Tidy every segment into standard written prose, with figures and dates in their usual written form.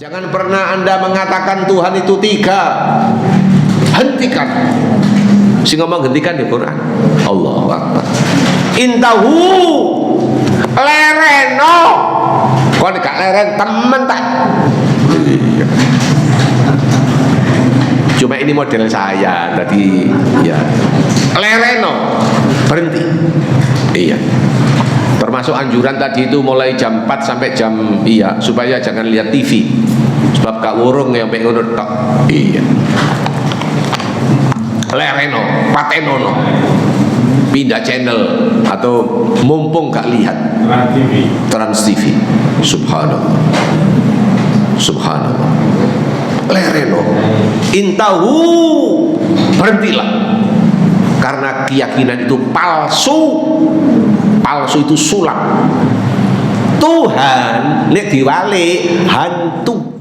Jangan pernah Anda mengatakan Tuhan itu tiga. Hentikan. Si ngomong hentikan di Quran. Allahu Akbar. Intahu lereno. Kau gak leren temen tak? Cuma ini model saya tadi ya. Lereno, berhenti. Iya. Termasuk anjuran tadi itu mulai jam 4 sampai jam supaya jangan lihat TV. Sebab gak wurung yang pengen ngono tok. Iya. Lereno, patenono. Pindah channel atau mumpung gak lihat Trans TV. Subhanallah. Subhanallah. Lereno. Intahu, berhentilah. Karena keyakinan itu palsu. Palsu itu sulap. Tuhan nek diwali hantu.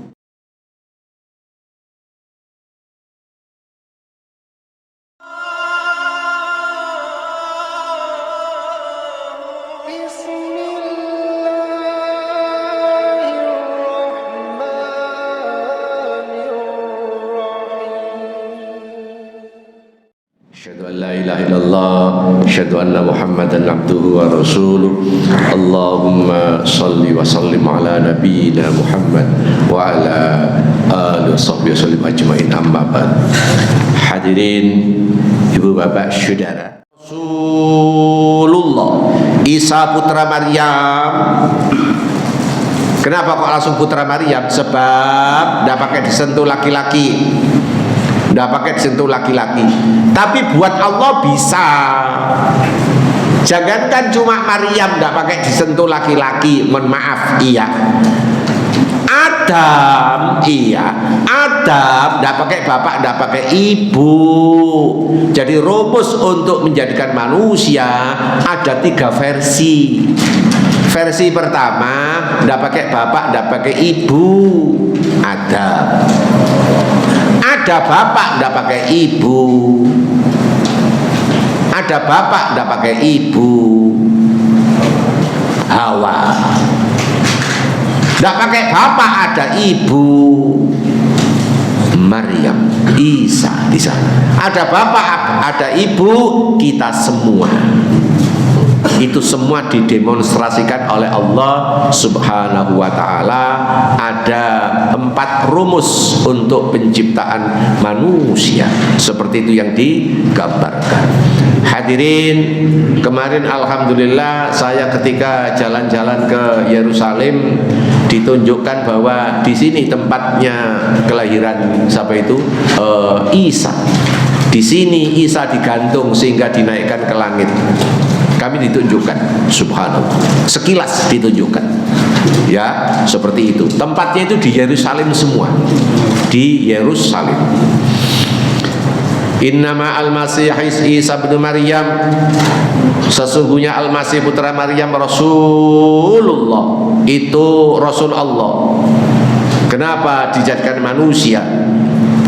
Asyhadu an la ilaha illallah, asyhadu anna Muhammadan abduhu wa rasuluh. Allahumma salli wa sallim ala nabiyyina Muhammad wa ala alihi washabbihi wasallim ajmain, amma ba'd. Hadirin Ibu Bapak Saudara, Rasulullah Isa putra Maryam. Kenapa kok langsung putra Maryam? Sebab tidak pakai disentuh laki-laki. Tidak pakai disentuh laki-laki. Tapi buat Allah bisa. Jangankan cuma Maryam tidak pakai disentuh laki-laki. Mohon maaf, iya. Adam, iya. Adam tidak pakai bapak, tidak pakai ibu. Jadi rumus untuk menjadikan manusia ada 3 versi. Versi pertama tidak pakai bapak, tidak pakai ibu. Ada bapak tidak pakai ibu. Ada bapak tidak pakai ibu. Hawa. Tidak pakai bapak, ada ibu. Maryam, Isa di sana. Ada bapak, ada ibu, kita semua. Itu semua didemonstrasikan oleh Allah Subhanahu wa ta'ala. Ada 4 rumus untuk penciptaan manusia. Seperti itu yang digambarkan. Hadirin, kemarin alhamdulillah saya ketika jalan-jalan ke Yerusalem ditunjukkan bahwa di sini tempatnya kelahiran siapa itu? Isa. Di sini Isa digantung sehingga dinaikkan ke langit. Kami ditunjukkan, subhanallah, sekilas ditunjukkan, ya seperti itu. Tempatnya itu di Yerusalem semua, di Yerusalem. Innama al-Masih Isa bin Maryam, sesungguhnya al-Masih putra Maryam Rasulullah, itu Rasul Allah. Kenapa dijadikan manusia?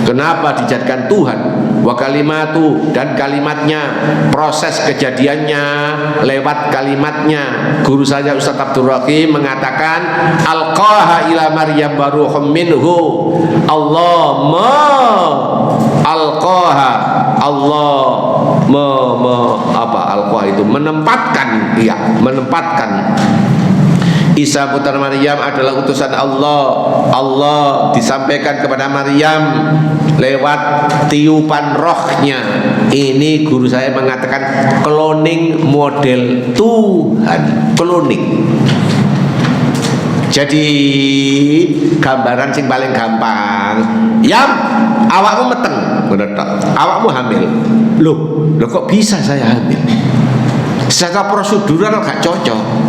Kenapa dijadikan Tuhan? Wa kalimatu, dan kalimatnya, proses kejadiannya lewat kalimatnya. Guru saya Ustaz Abdul Rahim mengatakan alqaha ila Maryam baruhum minhu. Alqaha, Allah alqaha itu menempatkan, ya, menempatkan. Isa putra Maryam adalah utusan Allah. Allah disampaikan kepada Maryam lewat tiupan rohnya. Ini guru saya mengatakan cloning model Tuhan. Cloning. Jadi gambaran sing paling gampang. Yam, awakmu meteng, awakmu hamil. Loh kok bisa saya hamil? Secara prosedural gak cocok.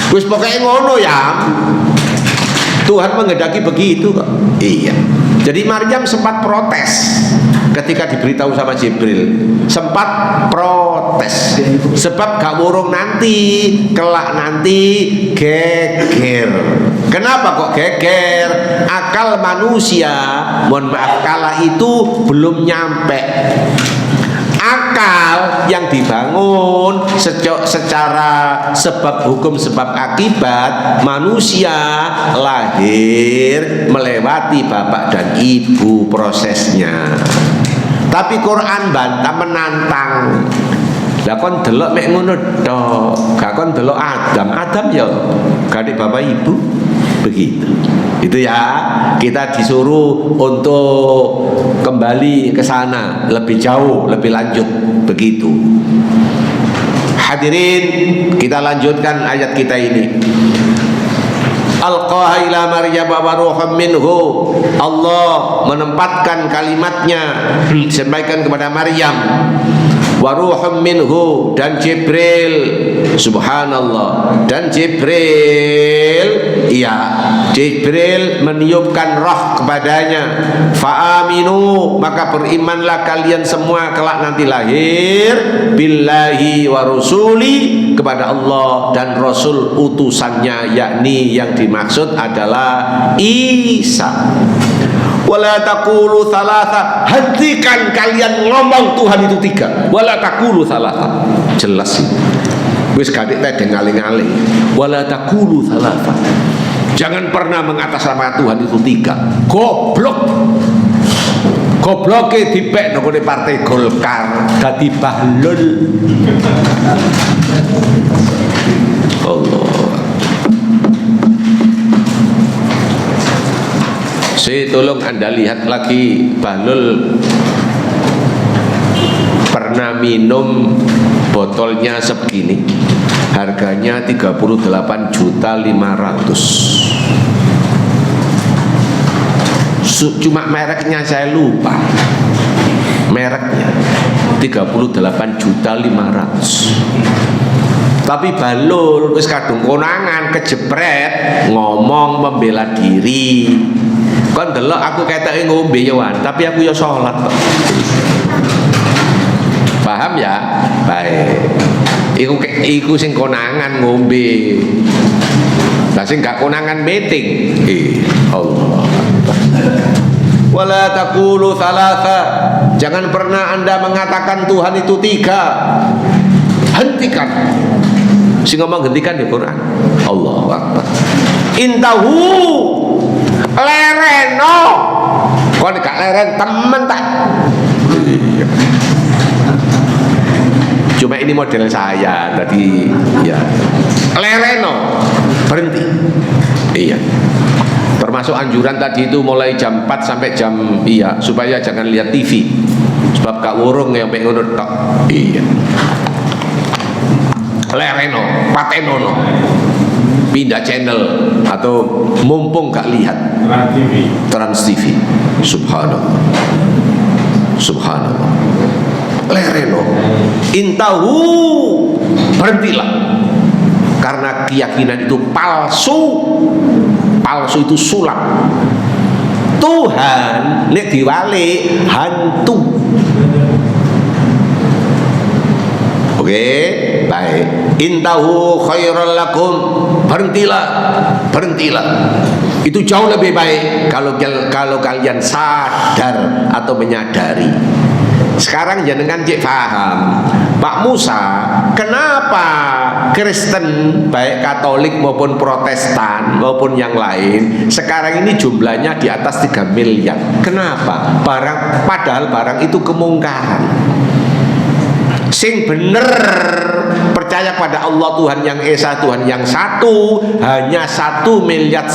Wis pokoknya ngono ya. Tuhan menghendaki begitu kok. Iya. Jadi Maryam sempat protes ketika diberitahu sama Jibril. Sempat protes. Sebab gak wurung nanti, kelak nanti geger. Kenapa kok geger? Akal manusia, mohon maaf, kala itu belum nyampe. Akal akal yang dibangun secara sebab hukum sebab akibat. Manusia lahir melewati bapak dan ibu prosesnya, tapi Quran bantah menantang. Lah kon delok mek ngono tok, gak kon delok Adam ya gadik bapak ibu begitu. Itu ya, kita disuruh untuk kembali ke sana lebih jauh, lebih lanjut begitu. Hadirin, kita lanjutkan ayat kita ini. Alqaha ila Maryam wa ruhum minhu. Allah menempatkan kalimatnya disampaikan kepada Maryam. Wa ruhum minhu, dan Jibril, subhanallah, dan Jibril, iya, Jibril meniupkan roh kepadanya. Fa'aminu, maka berimanlah kalian semua kelak nanti lahir, billahi wa rusuli, kepada Allah dan Rasul utusannya, yakni yang dimaksud adalah Isa. Wala taqulu thalatha, hentikan kalian ngomong Tuhan itu tiga. Wala taqulu thalatha, jelas sih. Wis gadik teh ngaling-ngaling. Wala taqulu thalatha, jangan pernah mengatasnamakan Tuhan itu tiga. Goblok. Gobloke dipek nang partai Golkar dadi bahlul. Allah. Tolong Anda lihat lagi, Bahlul pernah minum botolnya segini, harganya 38.500.000. Cuma mereknya saya lupa, mereknya 38.500.000. Tapi Bahlul wis kadung konangan kejepret ngomong membela diri. Kan delok aku keteke ngombe ya wan, tapi aku ya sholat. Paham ya? Baik. Iku sing konangan ngombe. Lah sing gak konangan meeting. Allah. Wala taqulu thalatha, jangan pernah Anda mengatakan Tuhan itu tiga. Hentikan. Sing ngomong hentikan di Quran. Allahu Akbar. Intahu, lereno. Kon gak leren temen tak. Cuma ini model saya tadi ya. Lereno, berhenti. Iya. Termasuk anjuran tadi itu mulai jam 4 sampai jam supaya jangan lihat TV. Sebab gak wurung yang pengen ngono tok. Iya. Lereno, patenono. Pindah channel atau mumpung gak lihat Trans TV. Subhanallah. Subhanallah. Lereno. Intahu, berhentilah. Karena keyakinan itu palsu. Palsu itu sulap. Tuhan nek diwali hantu. Oke, baik. Intahu khairal lakum, berhentilah, berhentilah. Itu jauh lebih baik kalau kalian sadar atau menyadari. Sekarang jangan cek paham, Pak Musa, kenapa Kristen baik Katolik maupun Protestan maupun yang lain sekarang ini jumlahnya di atas 3 miliar? Kenapa? Padahal barang itu kemungkaran. Sing bener percaya pada Allah Tuhan yang Esa, Tuhan yang satu, hanya 1,5 miliar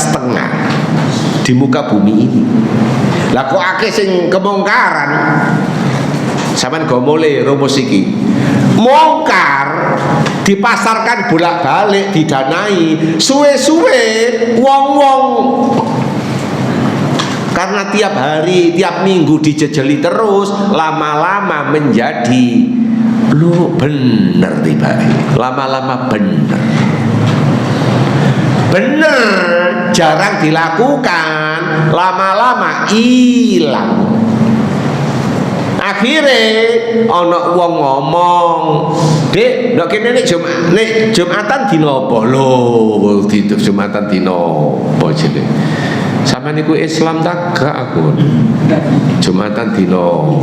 di muka bumi ini. Lah kok akeh sing kemungkaran? Sampeyan go mulai rumus iki. Mungkar dipasarkan bolak-balik, didanai, suwe-suwe wong-wong karena tiap hari, tiap minggu dijejeli terus, lama-lama menjadi lu bener tiba, lama-lama bener, bener jarang dilakukan, lama-lama hilang. Akhirnya ono wong ngomong, "Dek, ndok kene nek Jumatan dina apa lho? Jumatan dina apa jenenge?" Sampeyan niku Islam tak gak aku. Jumatan dino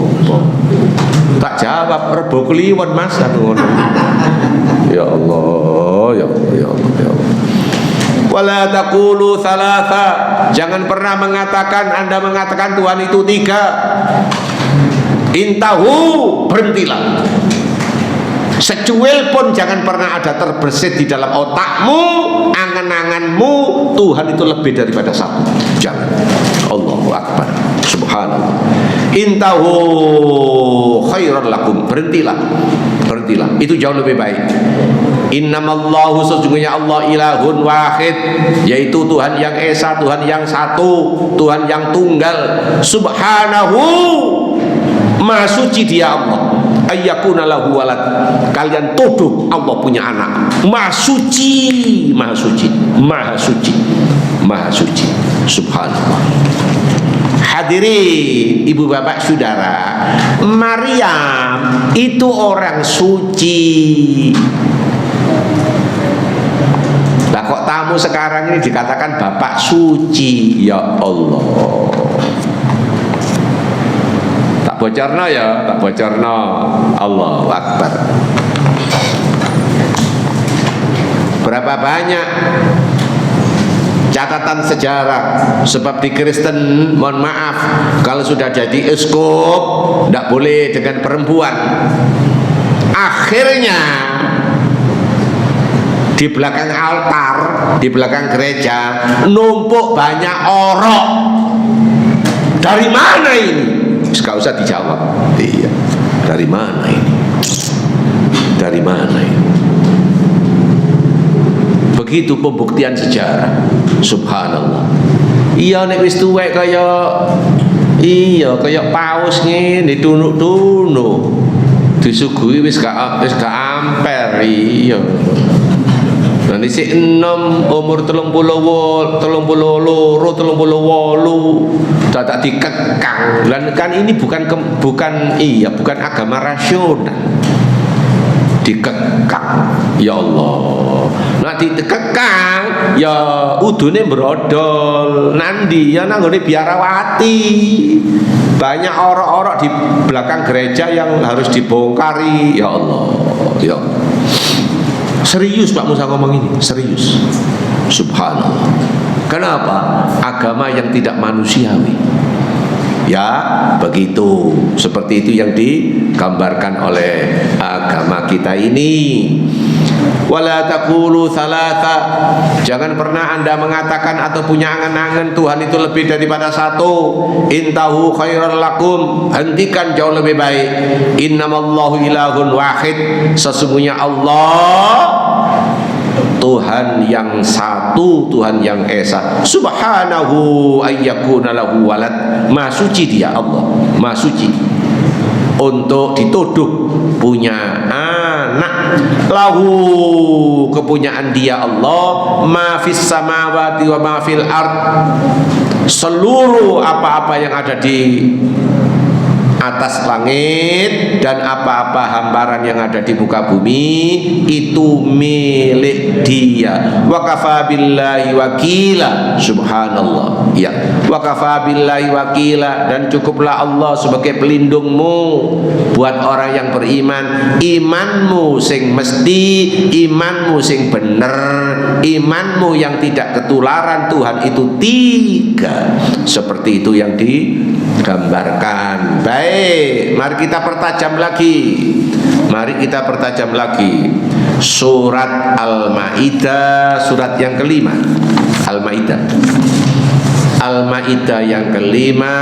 tak jawab Rebo Kliwon Mas aku ngono. Ya Allah, ya Allah, ya Allah, ya Allah. Wala taqulu thalatha, jangan pernah Anda mengatakan Tuhan itu 3. Intahu, berhentilah. Secuil pun jangan pernah ada terbersit di dalam otakmu, angan-anganmu Tuhan itu lebih daripada 1. Jangan. Allahu Akbar. Subhanallah. Intahu khairan lakum, berhentilah. Berhentilah. Itu jauh lebih baik. Innamallahu, sesungguhnya Allah ilahun wahid, yaitu Tuhan yang esa, Tuhan yang satu, Tuhan yang tunggal. Subhanahu, maha suci dia Allah. Ayyakuna lahu walad, kalian tuduh Allah punya anak. Maha suci, maha suci, maha suci, maha suci. Subhanallah. Hadirin, ibu bapak saudara, Maryam itu orang suci. Lah kok tamu sekarang ini dikatakan bapak suci? Ya Allah. Tak bocorno ya, tak bocorno. Allahu Akbar. Berapa banyak catatan sejarah, sebab di Kristen mohon maaf kalau sudah jadi uskup tidak boleh dengan perempuan. Akhirnya di belakang altar, di belakang gereja numpuk banyak orok. Dari mana ini? Gak usah dijawab. Iya, dari mana ini? Dari mana ini? Begitu pembuktian sejarah. Subhanallah. Iya nek wis tuwek kaya paus ngene tunuk-tunuk. Disuguhi wis gak amper. Iya. Nanti si 6 umur 38 tak dikekang. Dan kan ini bukan agama rasional. Dikekang, ya Allah. Nah dikekang, ya udune brodol. Nandi ya nanggone biarawati. Banyak orok-orok di belakang gereja yang harus dibongkari. Ya Allah, ya Allah. Serius Pak Musa ngomong ini, serius. Subhanallah. Kenapa? Agama yang tidak manusiawi. Ya begitu, seperti itu yang digambarkan oleh agama kita ini. Wala taqulu thalatha, jangan pernah Anda mengatakan atau punya angan-angan Tuhan itu lebih daripada 1. Intahu khairan lakum, hentikan jauh lebih baik. Innamallahu ilahun wahid, sesungguhnya Allah Tuhan yang satu, Tuhan yang esa. Subhanahu ayyakuna lahu walad, maha suci dia Allah, maha suci untuk dituduh punya anak. Lahu, kepunyaan dia Allah, ma fis samawati wa ma fil ard, seluruh apa-apa yang ada di atas langit dan apa-apa hamparan yang ada di muka bumi itu milik dia. Wa kafa billahi wakila. Subhanallah. Ya. Wa kafa billahi wakila, dan cukuplah Allah sebagai pelindungmu buat orang yang beriman. Imanmu sing mesti, imanmu sing bener, imanmu yang tidak ketularan. Tuhan itu 3. Seperti itu yang digambarkan. Baik, mari kita pertajam lagi. Mari kita pertajam lagi. Surat Al-Maidah, surat yang kelima. Al-Maidah. Al-Maidah yang kelima,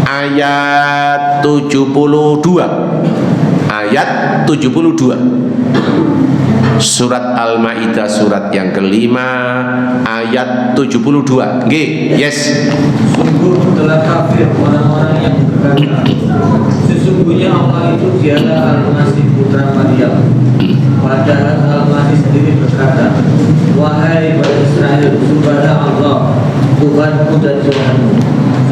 ayat 72. Ayat 72. Surat Al-Maidah surat yang kelima ayat 72. Nggih, yes. Sungguh telah kafir orang-orang yang berkata, sesungguhnya Allah itu dialah Al-Masih putra Maryam. Padahal Al-Masih sendiri berkata, wahai Bani Israel, subhana Allah, Tuhanku dan Tuhanmu.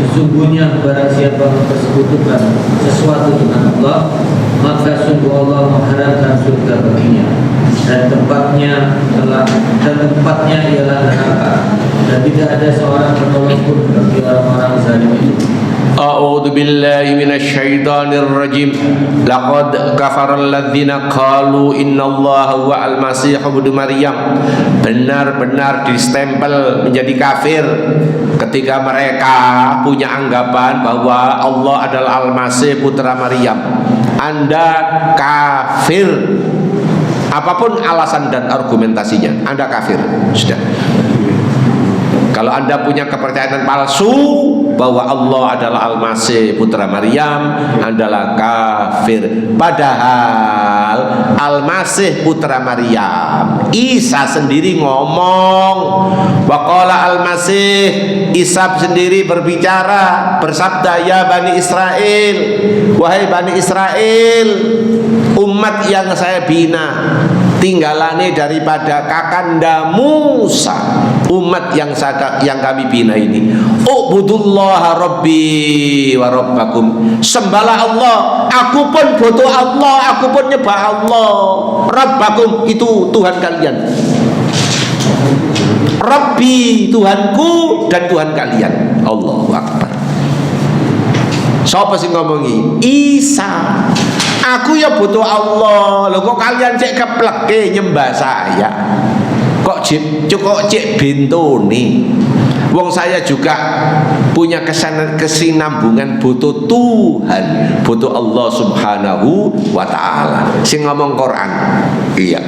Sesungguhnya barang siapa mempersekutukan sesuatu dengan Allah, maka sungguh Allah mengharamkan surga baginya, dan tempatnya ialah neraka, dan tidak ada seorang penolong pun bagi orang-orang zalim itu. A'udzu billahi minasyaitonir rajim. Laqad kafara alladzina qalu innallaha huwal masih ibnu Maryam. Benar-benar distempel menjadi kafir ketika mereka punya anggapan bahwa Allah adalah Al-Masih putra Maryam. Anda kafir. Apapun alasan dan argumentasinya, Anda kafir. Sudah. Kalau Anda punya kepercayaan palsu bahwa Allah adalah Al-Masih putra Maryam, adalah kafir. Padahal Al-Masih putra Maryam, Isa sendiri ngomong, waqala Al-Masih, Isa sendiri berbicara, bersabda, ya Bani Israel, wahai Bani Israel, umat yang saya bina, tinggalane daripada kakanda Musa, umat yang kami bina ini. Ubudullaha rabbi wa rabbakum. Sembahlah Allah, aku pun butuh Allah, aku pun nyembah Allah. Rabbakum itu Tuhan kalian. Rabbi Tuhanku dan Tuhan kalian. Allahu Akbar. Siapa sih ngomongi? Isa. Aku ya butuh Allah. Loh kok kalian cek kepleke nyembah saya? Kok cek bintu nih? Wong saya juga punya kesinambungan butuh Tuhan, butuh Allah Subhanahu wa ta'ala. Sing ngomong Quran. Iya.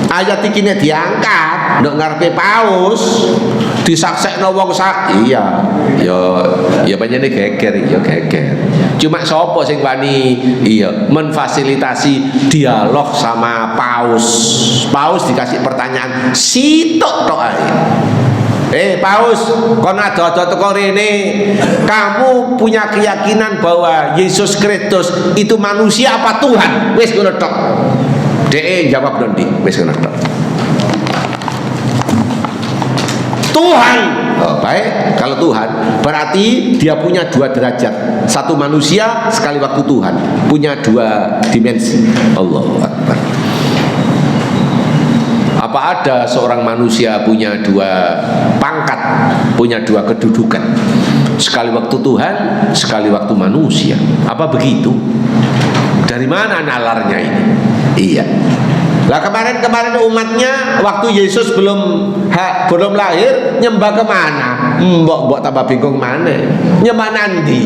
Ayat iki diangkat ndok ngarepe paus, disaksekno wong sak. Iya. Ya pancene geger, ya geger. Cuma sapa sing wani menfasilitasi dialog sama paus. Paus dikasih pertanyaan sitok tok ae. Paus, kono ado-ado teko rene. Kamu punya keyakinan bahwa Yesus Kristus itu manusia apa Tuhan? Wis ngono tok. Dek jawab dong, wis ngono tok. Tuhan. Oh, baik, kalau Tuhan berarti dia punya dua derajat. Satu manusia, sekali waktu Tuhan. Punya dua dimensi. Allahu Akbar. Apa ada seorang manusia punya dua pangkat, punya dua kedudukan? Sekali waktu Tuhan, sekali waktu manusia. Apa begitu? Dari mana nalarnya ini? Iya. Lah kemarin umatnya waktu Yesus belum lahir nyembah kemana? Mbok tambah bingung mana? Nyembah nandi.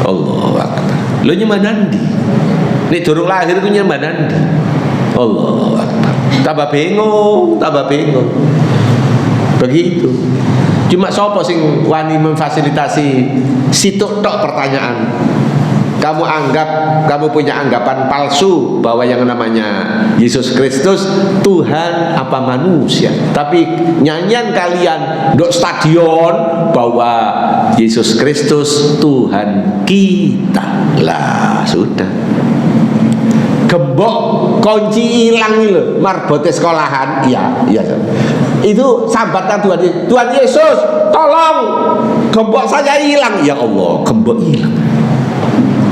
Allahu Akbar. Lo nyembah nandi. Nek durung lahir ku nyembah nandi. Allahu Akbar. Tambah bingung. Begitu. Cuma sapa sing wani memfasilitasi situk tok pertanyaan. Kamu punya anggapan palsu bahwa yang namanya Yesus Kristus Tuhan apa manusia. Tapi nyanyian kalian ndok stadion bahwa Yesus Kristus Tuhan kita. Lah sudah. Gembok kunci hilang lho, marbote sekolahan. Iya. Itu sambatan Tuhan Yesus, tolong gembok saya hilang. Ya Allah, gembok hilang.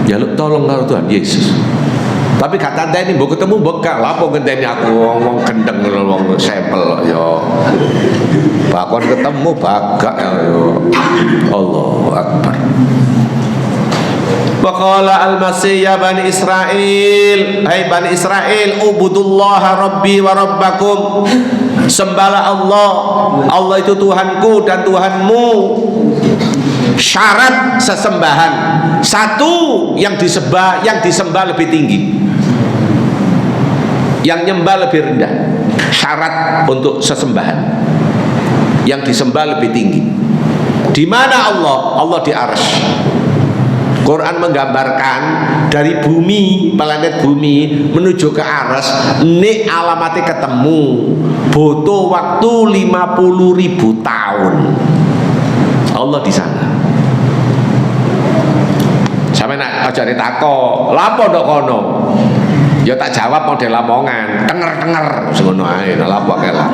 Ya lu tolong karo Tuhan Yesus. Tapi kata ini mbok ketemu bekak lah apa ngenteni aku ngomong gendeng ngomong sampel yo. Bakon ketemu bagak yo. Allahu Akbar. Waqala Al-Masih ya Bani Israel, hai Bani Israel, ubudullaha rabbi wa rabbakum. Sembahlah Allah. Allah itu Tuhanku dan Tuhanmu. Syarat sesembahan satu, yang disembah lebih tinggi, yang nyembah lebih rendah. Syarat untuk sesembahan, yang disembah lebih tinggi. Di mana Allah? Allah di arsy. Quran menggambarkan dari bumi, planet bumi menuju ke arsy, ini alamatnya ketemu butuh waktu 50.000 tahun. Allah di sana. Sampe nak aja ditako, lapo ndok kono? Ya tak jawab model lamongan, tenger-tenger ngono ae, lapo kelak.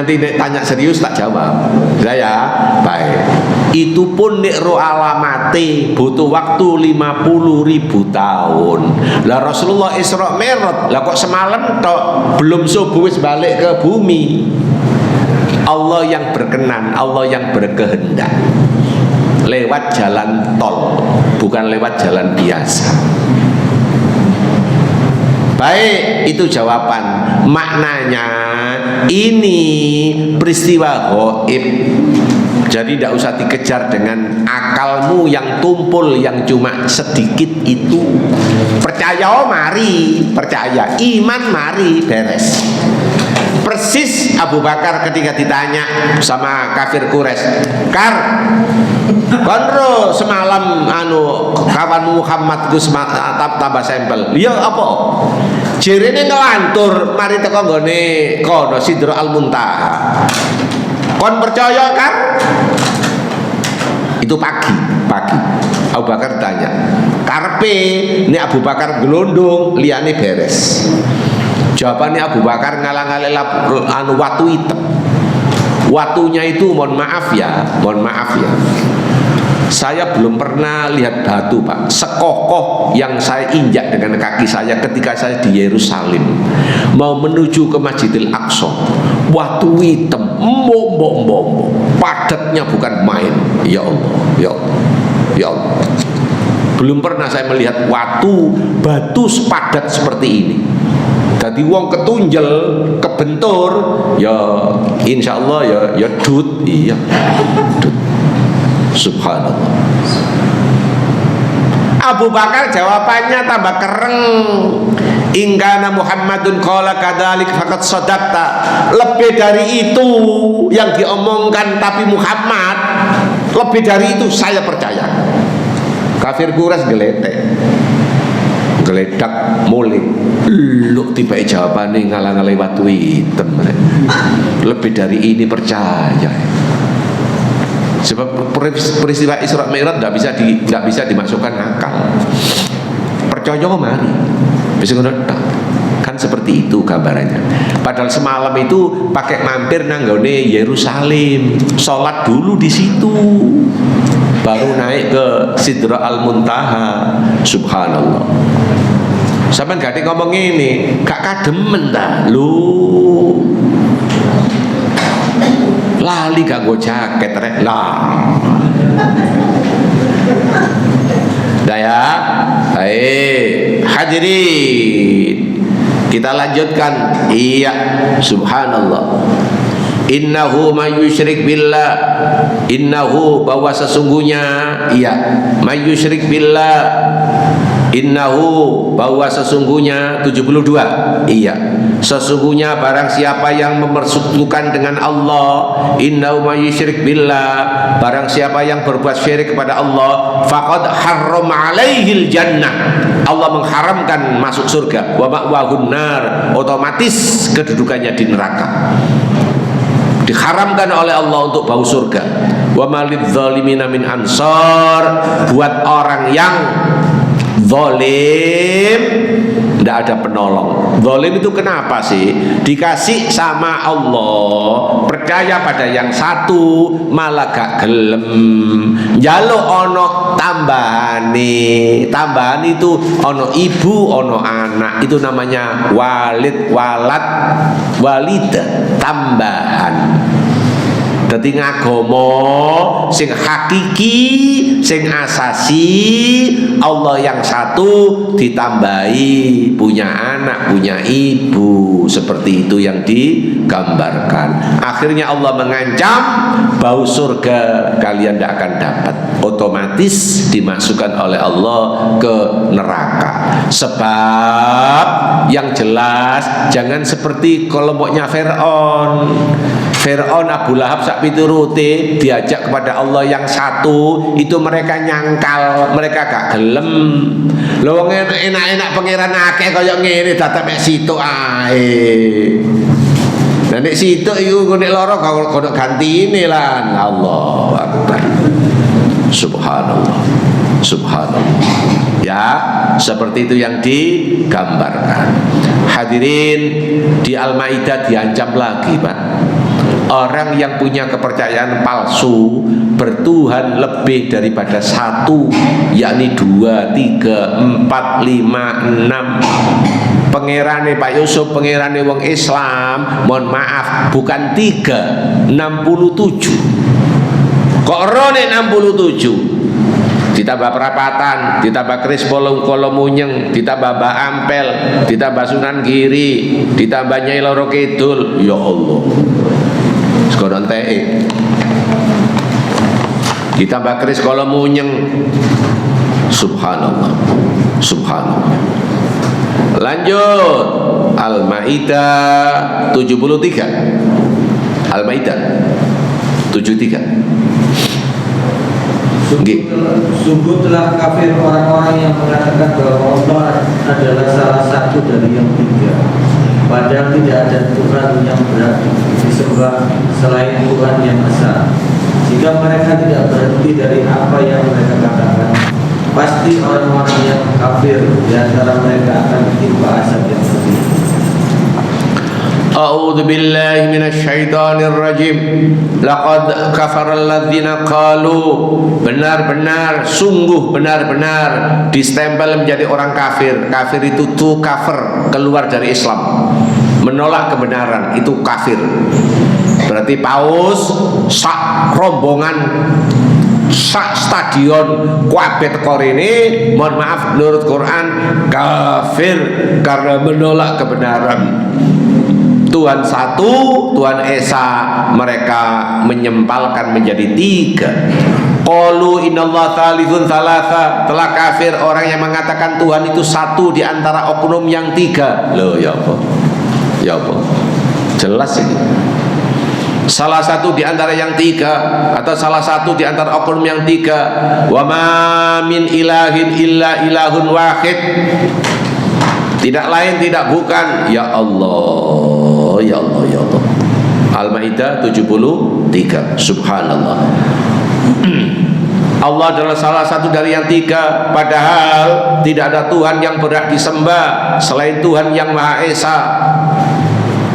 nanti nek tanya serius tak jawab. Ya, baik. Itu pun nek ro alamate butuh waktu 50.000 tahun. Lah Rasulullah Isra Mi'raj, lah kok semalam tok, belum subuh wis balik ke bumi. Allah yang berkenan, Allah yang berkehendak. Lewat jalan tol, bukan lewat jalan biasa. Baik, itu jawaban. Maknanya ini peristiwa gaib. Jadi tidak usah dikejar dengan akalmu yang tumpul, yang cuma sedikit itu. Percaya, mari percaya. Iman, mari beres. Persis Abu Bakar ketika ditanya sama kafir Quraisy, Kar, konro semalam kawan Muhammad Gus tambah sampel. Ya apa? Jirene ngelantur mari teko nggone kono Sidra Al-Muntaha. Kon percaya kan? Itu pagi. Abu Bakar tanya, karepe ini Abu Bakar gelondong liyane beres. Jawabannya Abu Bakar ngalang-alang watu hitam. Watunya itu mohon maaf ya. Saya belum pernah lihat batu, Pak, sekokoh yang saya injak dengan kaki saya ketika saya di Yerusalem mau menuju ke Masjidil Aqsa. Watu hitam, padatnya bukan main. Ya Allah. Belum pernah saya melihat batu sepadat seperti ini. Jadi wong ketunjel, kebentur, ya insya Allah ya dut, iya, dut. Subhanallah. Abu Bakar jawabannya tambah kereng. Ingkana Muhammadun qala kadzalik faqad shadaqta. Lebih dari itu yang diomongkan tapi Muhammad, lebih dari itu saya percaya. Kafir Quraisy geledak mulai lu tiba jawabannya ngalang-alang watu hitam. Lebih dari ini percaya. Sebab peristiwa Isra Mi'raj tidak bisa dimasukkan akal. Percaya mari bisa ngeredak. Kan seperti itu gambarannya. Padahal semalam itu pakai mampir nanggone Yerusalem, sholat dulu di situ, baru naik ke Sidra Al-Muntaha. Subhanallah. Sampai gak ngomong ini, gak kademen dah lu. Lali gak go jaket rek lah. Daya, hadirin. Kita lanjutkan. Iya, subhanallah. Innahu may yusyrik billah. Innahu, bahwa sesungguhnya, iya, may yusyrik billah. Innahu, bahwa sesungguhnya 72. Iya, sesungguhnya barang siapa yang mempersekutukan dengan Allah, innahu may yusyrik billah, barang siapa yang berbuat syirik kepada Allah, faqad harram alaihil jannah, Allah mengharamkan masuk surga, wa ma'wahun nar, otomatis kedudukannya di neraka, diharamkan oleh Allah untuk bau surga. Wa malidz zalimina min ansar, buat orang yang zalim tidak ada penolong. Zalim itu kenapa sih? Dikasih sama Allah, percaya pada yang satu, malah gak gelem. Njaluk ono tambahan itu ono ibu, ono anak, itu namanya walid, tambahan. Dadi ngagama sing hakiki, sing asasi, Allah yang satu ditambahi punya anak, punya ibu, seperti itu yang digambarkan. Akhirnya Allah mengancam bau surga kalian tidak akan dapat, otomatis dimasukkan oleh Allah ke neraka. Sebab yang jelas jangan seperti kelompoknya Fir'aun, Abu Lahab sak pituruti diajak kepada Allah yang satu, itu mereka nyangkal, mereka gak gelem. Lho enak-enak pangeran akeh kaya ngene dadak mek situ ae. Lah nek situ iku nek lara kono gantine lan. Allahu Akbar. Subhanallah. Ya, seperti itu yang digambarkan. Hadirin, di Al-Maidah diancam lagi, Pak. orang yang punya kepercayaan palsu bertuhan lebih daripada satu, yakni 2, 3, 4, 5, 6. Pangerane Pak Yusuf, pangerane wong Islam, mohon maaf, bukan 3, 67. Kok rone 67? Ditambah perapatan, ditambah keris Kolomunyeng, ditambah Mbak Ampel, ditambah Sunan Giri, ditambah Nyai Loro Kidul. Ya Allah, sekonon tee, ditambah keris Kolomunyeng. Subhanallah, subhanallah. Lanjut, Al-Maidah 73. Al-Maidah 73. Sungguh telah kafir orang-orang yang mengatakan bahwa Allah adalah salah satu dari yang 3, padahal tidak ada Tuhan yang berhak disembah selain Tuhan yang esa. Jika mereka tidak berhenti dari apa yang mereka katakan, pasti orang-orang yang kafir di antara mereka akan ditimpa azab yang pedih. A'udzu billahi minasyaitonir rajim. Laqad kafara alladzina qalu, benar-benar, sungguh benar-benar distempel menjadi orang kafir. Kafir itu tuh kafir, keluar dari Islam, menolak kebenaran, itu kafir. Berarti paus sak rombongan, sak stadion kuabet tekor ini, mohon maaf, menurut Quran kafir karena menolak kebenaran. Tuhan satu, Tuhan Esa, mereka menyempalkan menjadi 3. Qalu innallaha tsalitsun tsalatsa, telah kafir orang yang mengatakan Tuhan itu satu di antara oknum yang 3. Loh, ya apa? Ya apa? Jelas ini. Salah satu di antara yang 3, atau salah satu di antara oknum yang 3. Wa ma min ilahin illa ilahun wahid. Tidak lain, tidak bukan. Ya Allah, ya Allah, ya Allah. Al-Maidah 73. Subhanallah. Allah adalah salah satu dari yang 3, padahal tidak ada Tuhan yang berhak disembah selain Tuhan yang Maha Esa.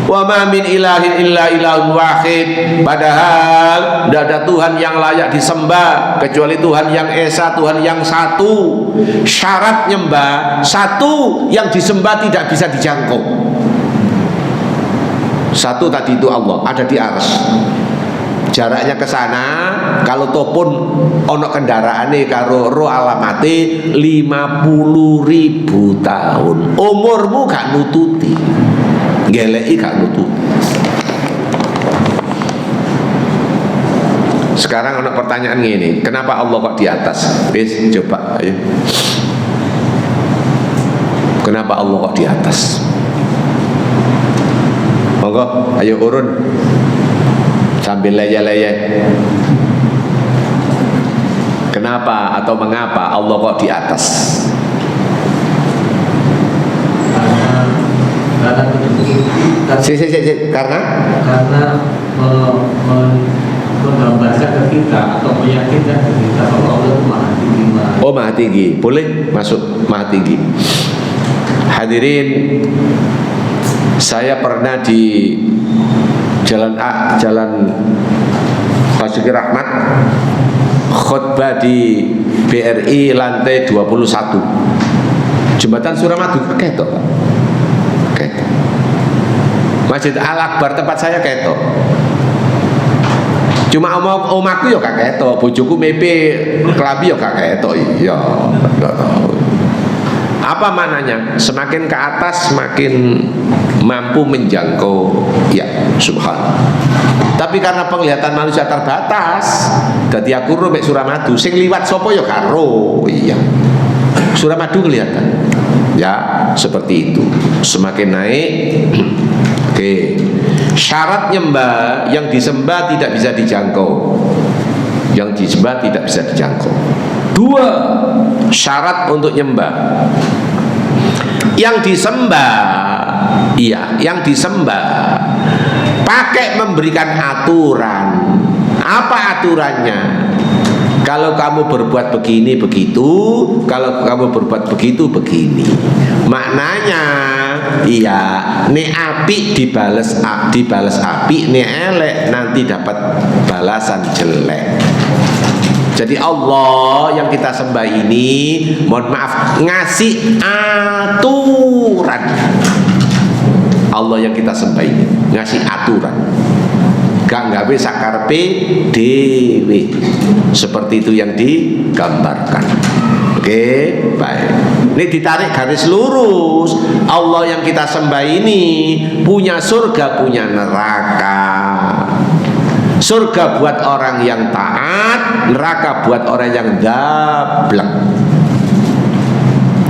Wa ma min ilahin illa ilahun wahid, padahal tidak ada Tuhan yang layak disembah kecuali Tuhan yang Esa, Tuhan yang satu. Syarat nyembah satu, yang disembah tidak bisa dijangkau. Satu tadi itu Allah, ada di Arsy. Jaraknya ke sana, kalau topun ono kendaraane karo ro alamate 50.000 tahun. Umurmu gak nututi. Geleki gak nututi. Sekarang ada pertanyaan gini, kenapa Allah kok di atas? Wis, coba ayo. Kenapa Allah kok di atas? Monggo, ayo urun sambil leye-leye. Kenapa atau mengapa Allah kok di atas? Karena menggambarkan ke kita atau meyakinkan ke kita bahwa Allah itu Maha Tinggi. Oh, Maha Tinggi, boleh masuk Maha Tinggi. Hadirin, saya pernah di Jalan Basuki Rahmat khutbah di BRI lantai 21, Jembatan Suramadu, ketok. Masjid Al-Akbar tempat saya ketok. Cuma omaku ya gak ketok, bojoku mepe kelabi ya gak ketok. Ya, gak tahu. Apa maknanya? Semakin ke atas semakin mampu menjangkau. Ya, subhanallah. Tapi karena penglihatan manusia terbatas, dadi aku ro mek Suramadu, sing liwat sapa ya karo. Iya. Suramadu kelihatan. Ya, seperti itu. Semakin naik. Oke. Syarat nyembah, yang disembah tidak bisa dijangkau. Yang disembah tidak bisa dijangkau. 2 syarat untuk nyembah. Yang disembah, iya, yang disembah pakai memberikan aturan. Apa aturannya? Kalau kamu berbuat begini begitu, kalau kamu berbuat begitu begini. Maknanya Iya, nek apik dibales apik, nek elek nanti dapat balasan jelek. Jadi Allah yang kita sembah ini, mohon maaf, ngasih aturan. Allah yang kita sembah ini ngasih aturan, gak nggawe sakarepe dhewe. Seperti itu yang digambarkan. Oke, baik. Ini ditarik garis lurus. Allah yang kita sembah ini punya surga, punya neraka. Surga buat orang yang taat, neraka buat orang yang dablek.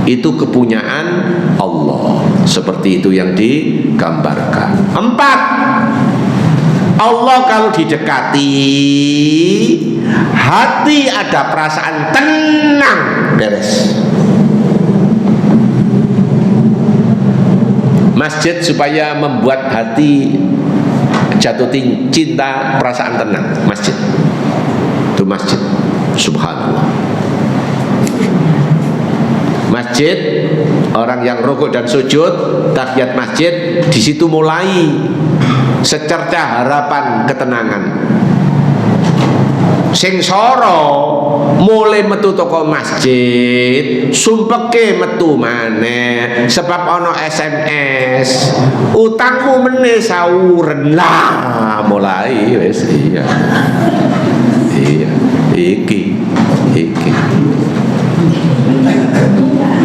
Itu kepunyaan Allah. Seperti itu yang digambarkan. 4. Allah kalau didekati, hati ada perasaan tenang, beres. Masjid supaya membuat hati jatuh cinta, perasaan tenang. Masjid itu masjid, subhanallah. Masjid, orang yang rukuk dan sujud tahiyat masjid, di situ mulai secercah harapan ketenangan. Sing soro mulai metu toko masjid, sumpeke metu maneh sebab ono SMS, utangmu meneh sauren lah, mulai wis. Iya iki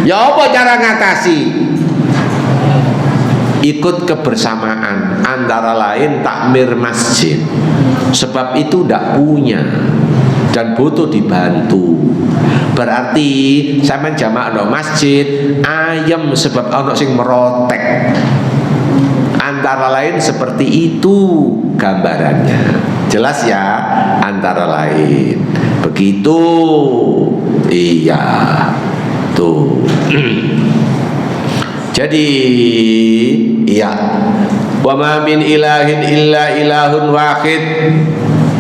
ya apa cara ngatasi? Ikut kebersamaan, antara lain takmir masjid. Sebab itu tidak punya dan butuh dibantu. Berarti sampean jamaah no masjid ayam sebab ono sing merotek. Antara lain seperti itu gambarannya. Jelas ya, antara lain. Begitu. Iya. Tuh. Jadi iya, wa ma min ilahin illa ilahun wahid.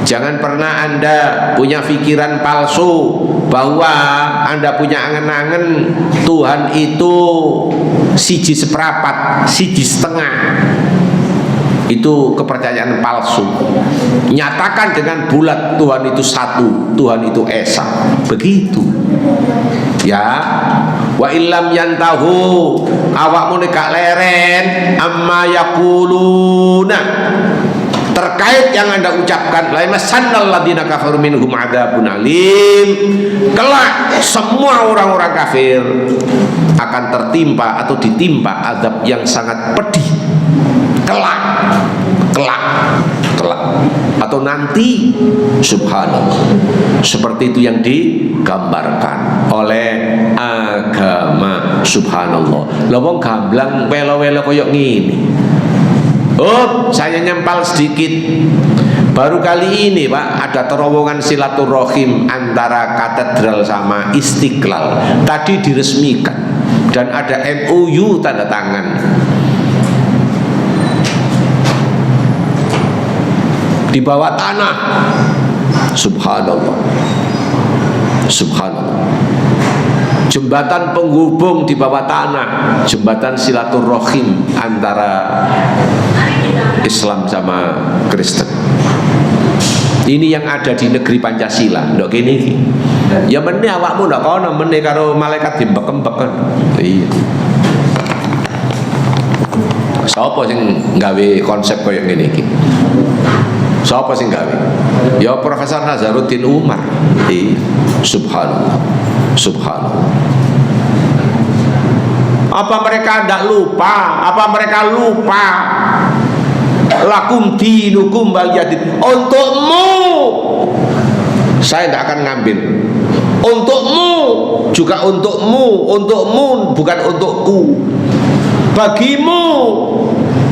Jangan pernah Anda punya pikiran palsu bahwa Anda punya angen-angen Tuhan itu siji seprapat, siji setengah. Itu kepercayaan palsu. Nyatakan dengan bulat Tuhan itu satu, Tuhan itu esa. Begitu. Ya, wa illam yantahu, awakmu nek gak leren amma yaquluna, terkait yang Anda ucapkan, la yamasannal ladina kafaru minhum adzabun alim. Kelak semua orang-orang kafir akan tertimpa atau ditimpa azab yang sangat pedih. Kelak atau nanti, subhanallah. Seperti itu yang digambarkan oleh agama, subhanallah. Lah wong gamblang welo-welo koyok ngini. Oh, saya nyempal sedikit. Baru kali ini Pak ada terowongan silaturahim antara katedral sama Istiqlal. Tadi diresmikan dan ada MOU tanda tangan. Di bawah tanah, subhanallah, subhanallah. Jembatan penghubung di bawah tanah, jembatan silaturahim antara Islam sama Kristen. Ini yang ada di negeri Pancasila, ndok kene iki. Ya meneh awakmu ndak kono meneh karo malaikat dimbek-embeken. Iya. Sapa sing gawe konsep koyo ngene iki? Siapa sih gawe? Ya Profesor Nazaruddin Umar. Subhanallah, subhanallah. Apa mereka tidak lupa? Apa mereka lupa? Lakum dinukum waliyadin. Untukmu saya tidak akan ngambil. Untukmu juga untukmu. Untukmu bukan untukku. Bagimu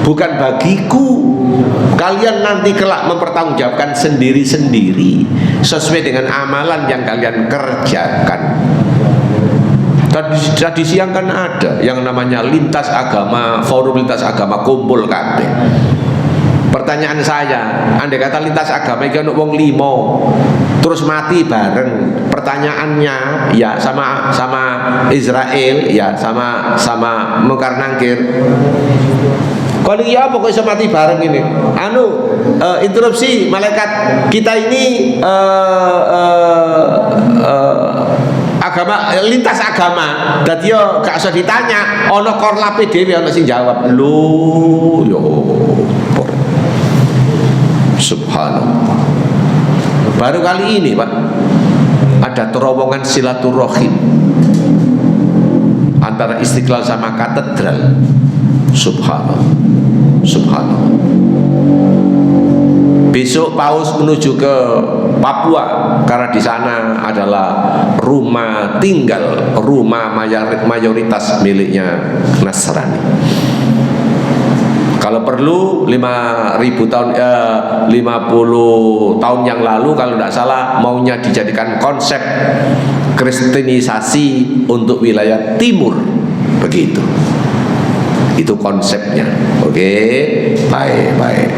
bukan bagiku. Kalian nanti kelak mempertanggungjawabkan sendiri-sendiri sesuai dengan amalan yang kalian kerjakan. Tadi siang kan ada yang namanya lintas agama, forum lintas agama kumpul kabeh. Pertanyaan saya, andai kata lintas agama iki ono wong 5 terus mati bareng, pertanyaannya ya sama Israel, ya sama mungkar nangkir. Kalau ini apa kok bisa mati bareng ini? Interupsi malaikat kita ini agama lintas agama. Dadi yo gak usah ditanya, ana korlape dhewe ana sing jawab. Lho yo. Subhanallah. Baru kali ini Pak ada terowongan silaturahim antara Istiqlal sama katedral. Subhanallah. Subhanallah. Besok Paus menuju ke Papua karena di sana adalah rumah tinggal, rumah mayoritas miliknya Nasrani. Kalau perlu 50 tahun 50 tahun yang lalu kalau tidak salah maunya dijadikan konsep kristenisasi untuk wilayah timur, begitu. Itu konsepnya. Oke, baik.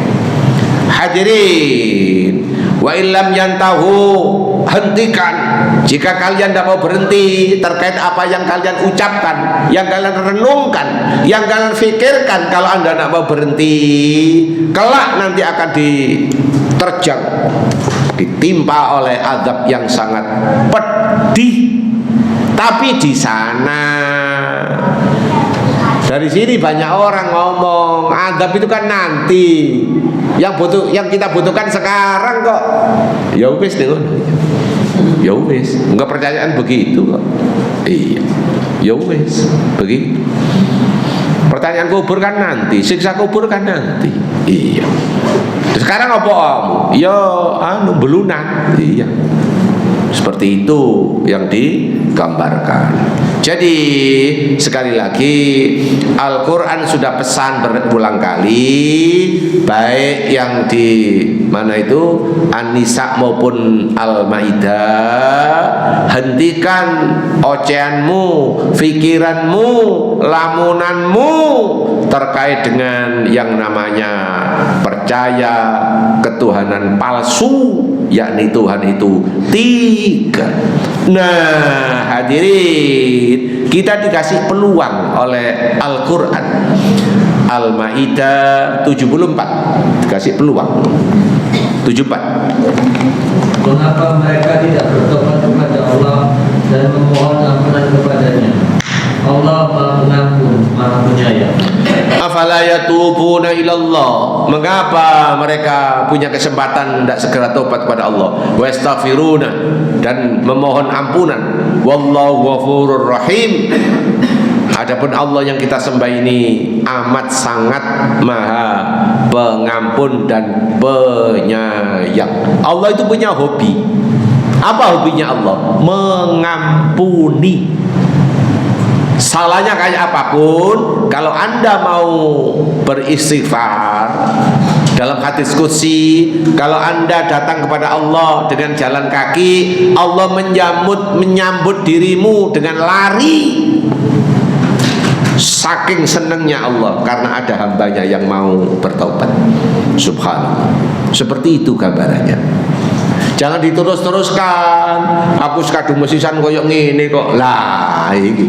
Hadirin, wa illam yantahu, hentikan. Jika kalian tidak mau berhenti terkait apa yang kalian ucapkan, yang kalian renungkan, yang kalian fikirkan, kalau Anda tidak mau berhenti, kelak nanti akan diterjang, ditimpa oleh azab yang sangat pedih. Tapi di sana, dari sini banyak orang ngomong azab itu kan nanti. Yang kita butuhkan sekarang kok. Ya wis nih. Ya wis, enggak percayaan begitu kok. Iya. Ya wis, begitu. Pertanyaan kubur kan nanti, siksa kubur kan nanti. Iya. Sekarang apa kamu? Ya belunan. Iya. Seperti itu yang digambarkan. Jadi sekali lagi Al-Quran sudah pesan berulang kali, baik yang di mana itu An-Nisa maupun Al-Maidah, hentikan ocehanmu, pikiranmu, lamunanmu terkait dengan yang namanya percaya ketuhanan palsu, yakni Tuhan itu 3. Nah hadirin, kita dikasih peluang oleh Al-Quran. Al-Maidah 74 dikasih peluang 74. Mengapa mereka tidak bertobat kepada Allah dan memohon ampunan kepadanya? Allah Maha Pengampun, Maha Penyayang. Afala yatubuna ilallah. Mengapa mereka punya kesempatan tidak segera tobat kepada Allah? Wastaghfiruna, dan memohon ampunan. Wallahu ghafurur rahim. Adapun Allah yang kita sembah ini amat sangat Maha Pengampun dan Penyayang. Allah itu punya hobi. Apa hobinya Allah? Mengampuni. Salahnya kayak apapun, kalau Anda mau beristighfar dalam hadis qudsi, kalau Anda datang kepada Allah dengan jalan kaki, Allah menyambut dirimu dengan lari. Saking senangnya Allah karena ada hambanya yang mau bertaubat. Subhanallah. Seperti itu gambarannya. Jangan diterus-teruskan. Aku sekadung mesisan koyok ngene kok. Lah iki.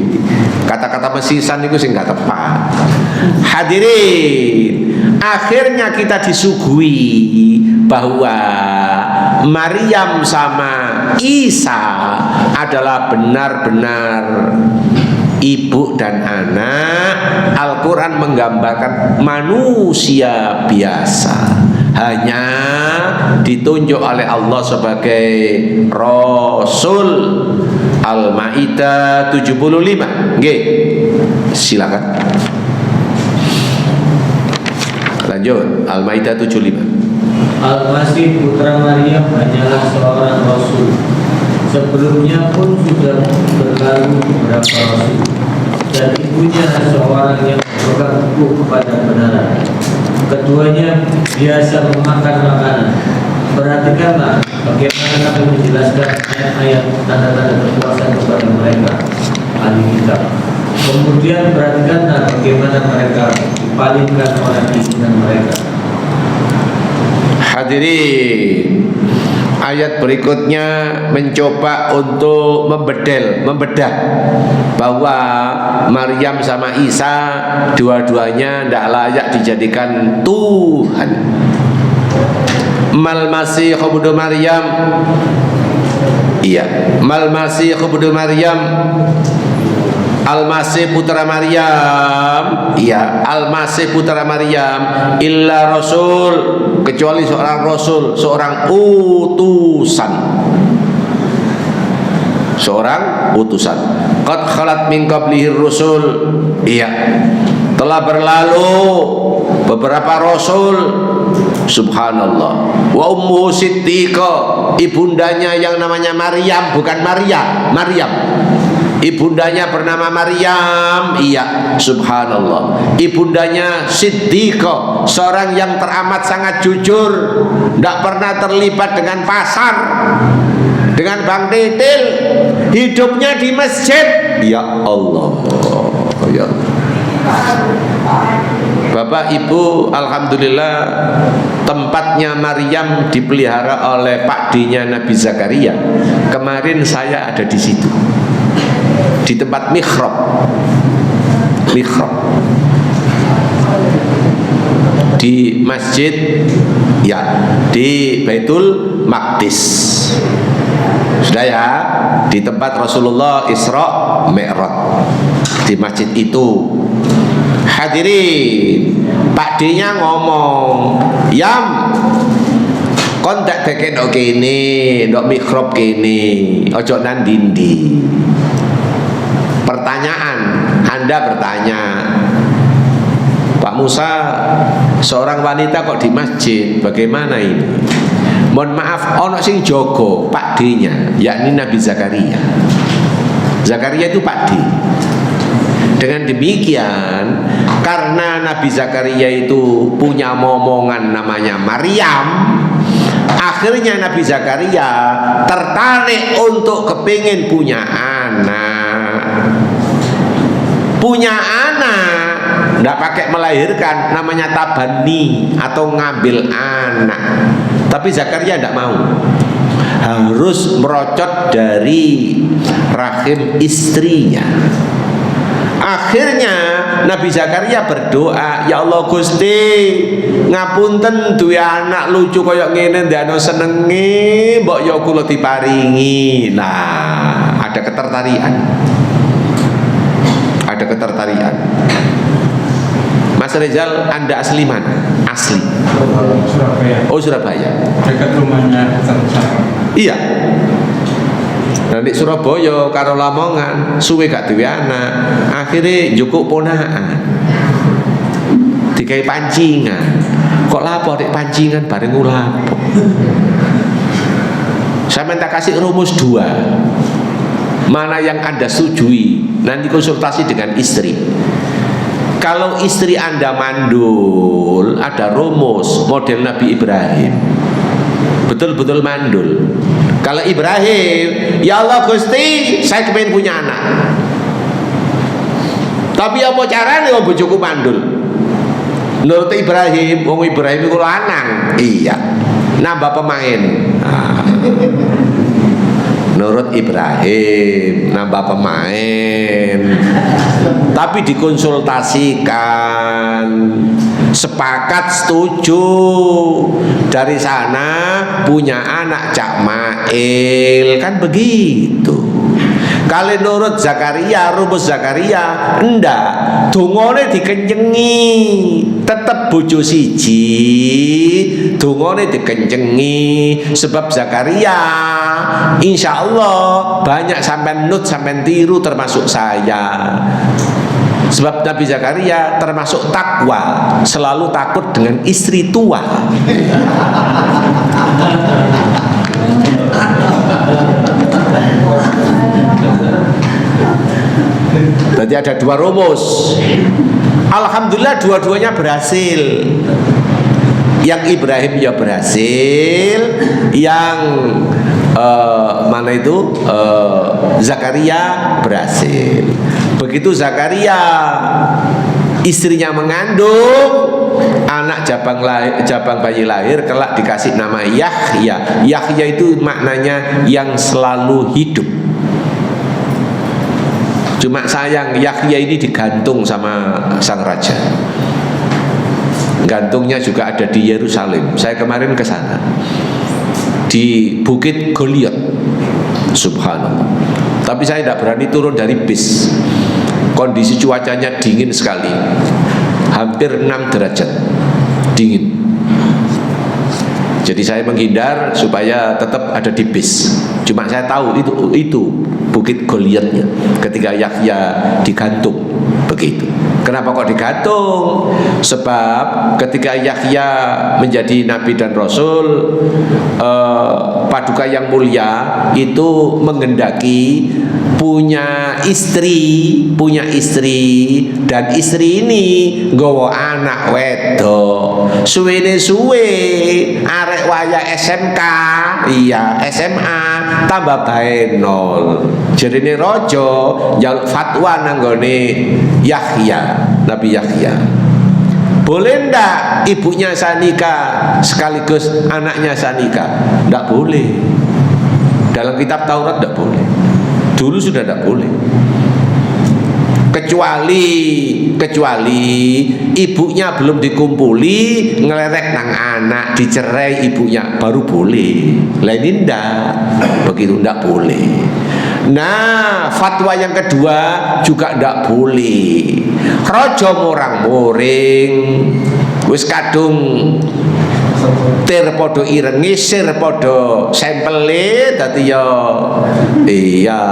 Kata-kata mesisan itu sing gak tepat. Hadirin, akhirnya kita disuguhi bahwa Maryam sama Isa adalah benar-benar ibu dan anak. Al-Quran menggambarkan manusia biasa, hanya ditunjuk oleh Allah sebagai Rasul. Al-Maidah 75. Nggih. Silakan. Lanjut. Al-Maidah 75. Al-Masih putra Maryam hanyalah seorang rasul. Sebelumnya pun sudah berlalu beberapa rasul, dan ibunya seorang yang berpegang teguh kepada kebenaran. Keduanya biasa memakan makanan. Perhatikanlah bagaimana kami menjelaskan ayat-ayat tanda-tanda kekuasaan kepada mereka, ahli kitab. Kemudian perhatikanlah bagaimana mereka dipalingkan oleh keinginan mereka. Hadirin, ayat berikutnya mencoba untuk membedah bahwa Maryam sama Isa dua-duanya tidak layak dijadikan Tuhan. Mal Masih ibnu Maryam, iya, Mal Masih ibnu Maryam, Al-Masih putra Maryam, iya, Al-Masih putra Maryam illa rasul, kecuali seorang rasul, seorang utusan. Seorang utusan. Qad khalat min qablihi rusul, iya, telah berlalu beberapa rasul. Subhanallah. Wa ummu siddiqah, ibundanya yang namanya Maryam, bukan Maria, Maryam. Ibundanya bernama Maryam, iya, subhanallah. Ibundanya Siddiqah, seorang yang teramat sangat jujur, tidak pernah terlibat dengan pasar, dengan bank titil, hidupnya di masjid. Ya Allah, ya Bapak Ibu, alhamdulillah tempatnya Maryam dipelihara oleh pakdinya Nabi Zakaria. Kemarin saya ada di situ, di tempat mihrab di masjid, ya, di Baitul Maqdis. Sudah ya, di tempat Rasulullah Isra Mi'raj, di masjid itu. Hadirin, pakdinya ngomong, "Yam, kon tak deken kene, ndok mihrab kene, ojo nang dindi." Pertanyaan, Anda bertanya, Pak Musa, seorang wanita kok di masjid, bagaimana ini? Mohon maaf, ono sing jogo pakdinya, yakni Nabi Zakaria. Zakaria itu pakdi. Dengan demikian, karena Nabi Zakaria itu punya momongan namanya Maryam, akhirnya Nabi Zakaria tertarik untuk kepingin punya anak. Punya anak, tidak pakai melahirkan, namanya tabani atau ngambil anak. Tapi Zakaria tidak mau, harus merocot dari rahim istrinya. Akhirnya Nabi Zakaria berdoa, "Ya Allah Gusti, ngapunten duwe anak lucu koyok ngene ndakno senenge, mbok ya kula diparingi." Nah, ada ketertarikan. Ada ketertarikan. Mas Rizal, Anda asli mana? Asli Surabaya. Oh, Surabaya. Dekat rumahnya Ustaz Musa. Iya. Nanti Surabaya karo Lamongan suwe gak duwe anak, akhirnya njukuk ponakan, dikai pancingan. Kok lapo dek pancingan bareng ulapo? Saya minta kasih rumus 2. Mana yang Anda setujui, nanti konsultasi dengan istri. Kalau istri Anda mandul, ada rumus model Nabi Ibrahim, betul-betul mandul. Kalau Ibrahim, "Ya Allah Gusti, saya kepengen punya anak, tapi apa caranya wong bojoku mandul?" Menurut Ibrahim, wong Ibrahim iku lanang. Iya, nambah pemain. Nah, menurut Ibrahim nambah pemain, tapi dikonsultasikan, sepakat setuju, dari sana punya anak Cak Mail, kan begitu. Kalau nurut Zakaria, rumus Zakaria, ndak, dungone dikencengi, tetep bojo siji, dungone dikencengi, sebab Zakaria insya Allah banyak sampai nut sampai tiru, termasuk saya. Sebab Nabi Zakaria termasuk takwa, selalu takut dengan istri tua. Berarti ada 2 rumus. Alhamdulillah dua-duanya berhasil. Yang Ibrahim ya berhasil, yang mana itu Zakaria berhasil. Begitu Zakaria istrinya mengandung, anak jabang bayi lahir kelak dikasih nama Yahya. Yahya itu maknanya yang selalu hidup. Cuma sayang Yahya ini digantung sama sang raja. Gantungnya juga ada di Yerusalem. Saya kemarin ke sana, di Bukit Goliat. Subhanallah. Tapi saya tidak berani turun dari bis. Kondisi cuacanya dingin sekali, hampir 6 derajat dingin. Jadi saya menghindar supaya tetap ada di bis. Cuma saya tahu itu Bukit Goliatnya ketika Yahya digantung begitu. Kenapa kok digantung? Sebab ketika Yahya menjadi nabi dan rasul, Paduka yang mulia itu menghendaki punya istri, dan istri ini nggawa anak wedok. Suwe arek waya SMK, iya SMA tambah bae 0. Jarine raja njaluk fatwa nanggone Yahya, Nabi Yahya. Boleh ndak ibunya sanika sekaligus anaknya sanika? Ndak boleh. Dalam kitab Taurat ndak boleh. Dulu sudah ndak boleh. Kecuali ibunya belum dikumpuli, ngelerek nang anak, dicerai ibunya, baru boleh. Lain ndak, begitu ndak boleh. Nah, fatwa yang kedua juga ndak boleh. Raja morang-moring wis kadung tir podo irengi, sir podo sempele, dadi ya iya.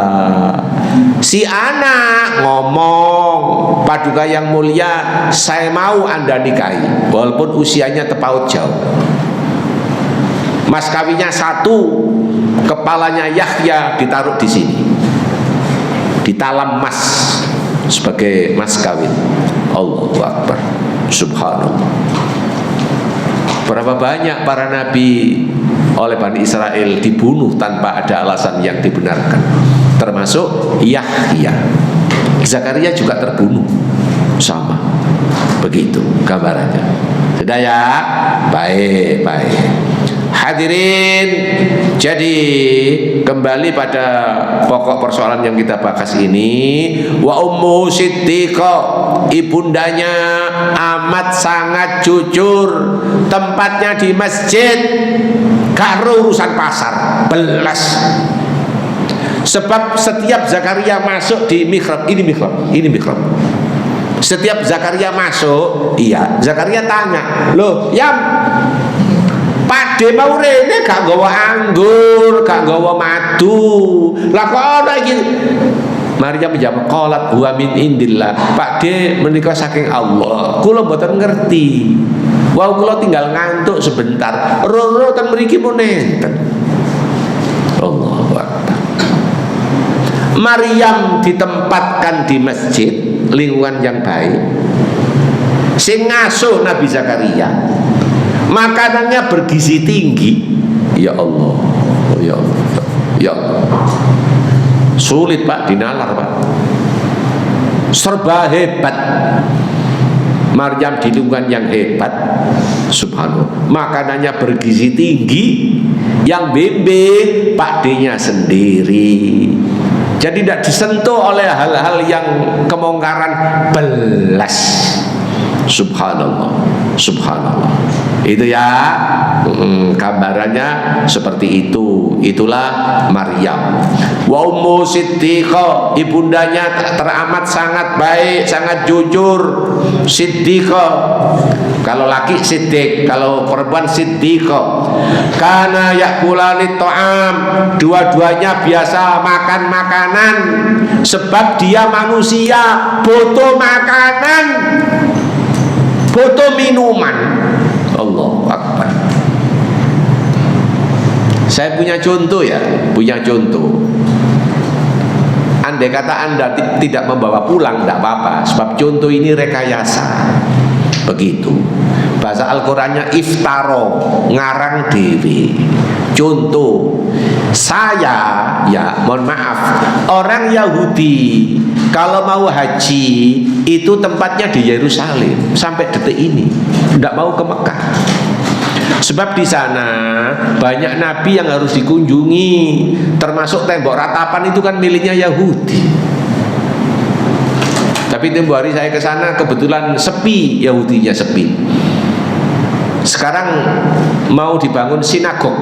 Si anak ngomong, Paduka yang mulia, saya mau Anda nikahi walaupun usianya terpaut jauh. Mas kawinnya 1, kepalanya Yahya ditaruh di sini, ditalam emas sebagai mas kawin. Allahu Akbar. Subhanallah. Berapa banyak para nabi oleh Bani Israel dibunuh tanpa ada alasan yang dibenarkan, termasuk Yahya. Zakaria juga terbunuh, sama begitu gambarannya. Sudah ya, baik. Hadirin, jadi kembali pada pokok persoalan yang kita bahas ini. Wa ummu Siddiqah, ibundanya amat sangat jujur, tempatnya di masjid, gak urusan pasar, belas. Sebab setiap Zakaria masuk di mihrab, ini mihrab. Setiap Zakaria masuk, iya, Zakaria tanya, loh, Yam, Pakde mau rene gak nggawa anggur, gak nggawa madu. Lah kok ana iki? Maryam menjawab, qalat huwa min indillah. Pakde menika saking Allah. Kula mboten ngerti. Wau kula tinggal ngantuk sebentar. Roro ten mriki pun nenten. Allahu Akbar. Maryam ditempatkan di masjid, lingkungan yang baik. Sing ngasuh Nabi Zakaria, makanannya bergizi tinggi. Ya Allah, ya Allah, ya Allah. Sulit Pak, dinalar Pak. Serba hebat. Maryam di lingkungan yang hebat. Subhanallah. Makanannya bergizi tinggi, yang bimbing pakdenya sendiri. Jadi tidak disentuh oleh hal-hal yang kemungkaran, belas. Subhanallah, subhanallah. Itu ya, gambarannya seperti itu. Itulah Maryam. Wa ummu Siddiqah, ibundanya teramat sangat baik, sangat jujur. Siddiqah, kalau laki Siddiq, kalau perempuan Siddiqah. Kana yakulani ta'am, dua-duanya biasa makan makanan. Sebab dia manusia, butuh makanan, butuh minuman. Allahu Akbar. Saya punya contoh ya, punya contoh. Andai kata Anda tidak membawa pulang, tidak apa-apa, sebab contoh ini rekayasa. Begitu. Bahasa Al-Qurannya iftaro, ngarang dewi. Contoh, saya, ya mohon maaf, orang Yahudi kalau mau haji itu tempatnya di Yerusalem sampai detik ini, tidak mau ke Mekah. Sebab di sana banyak nabi yang harus dikunjungi, termasuk tembok ratapan itu kan miliknya Yahudi. Tapi tempo hari saya ke sana kebetulan sepi, Yahudinya sepi. Sekarang mau dibangun sinagog,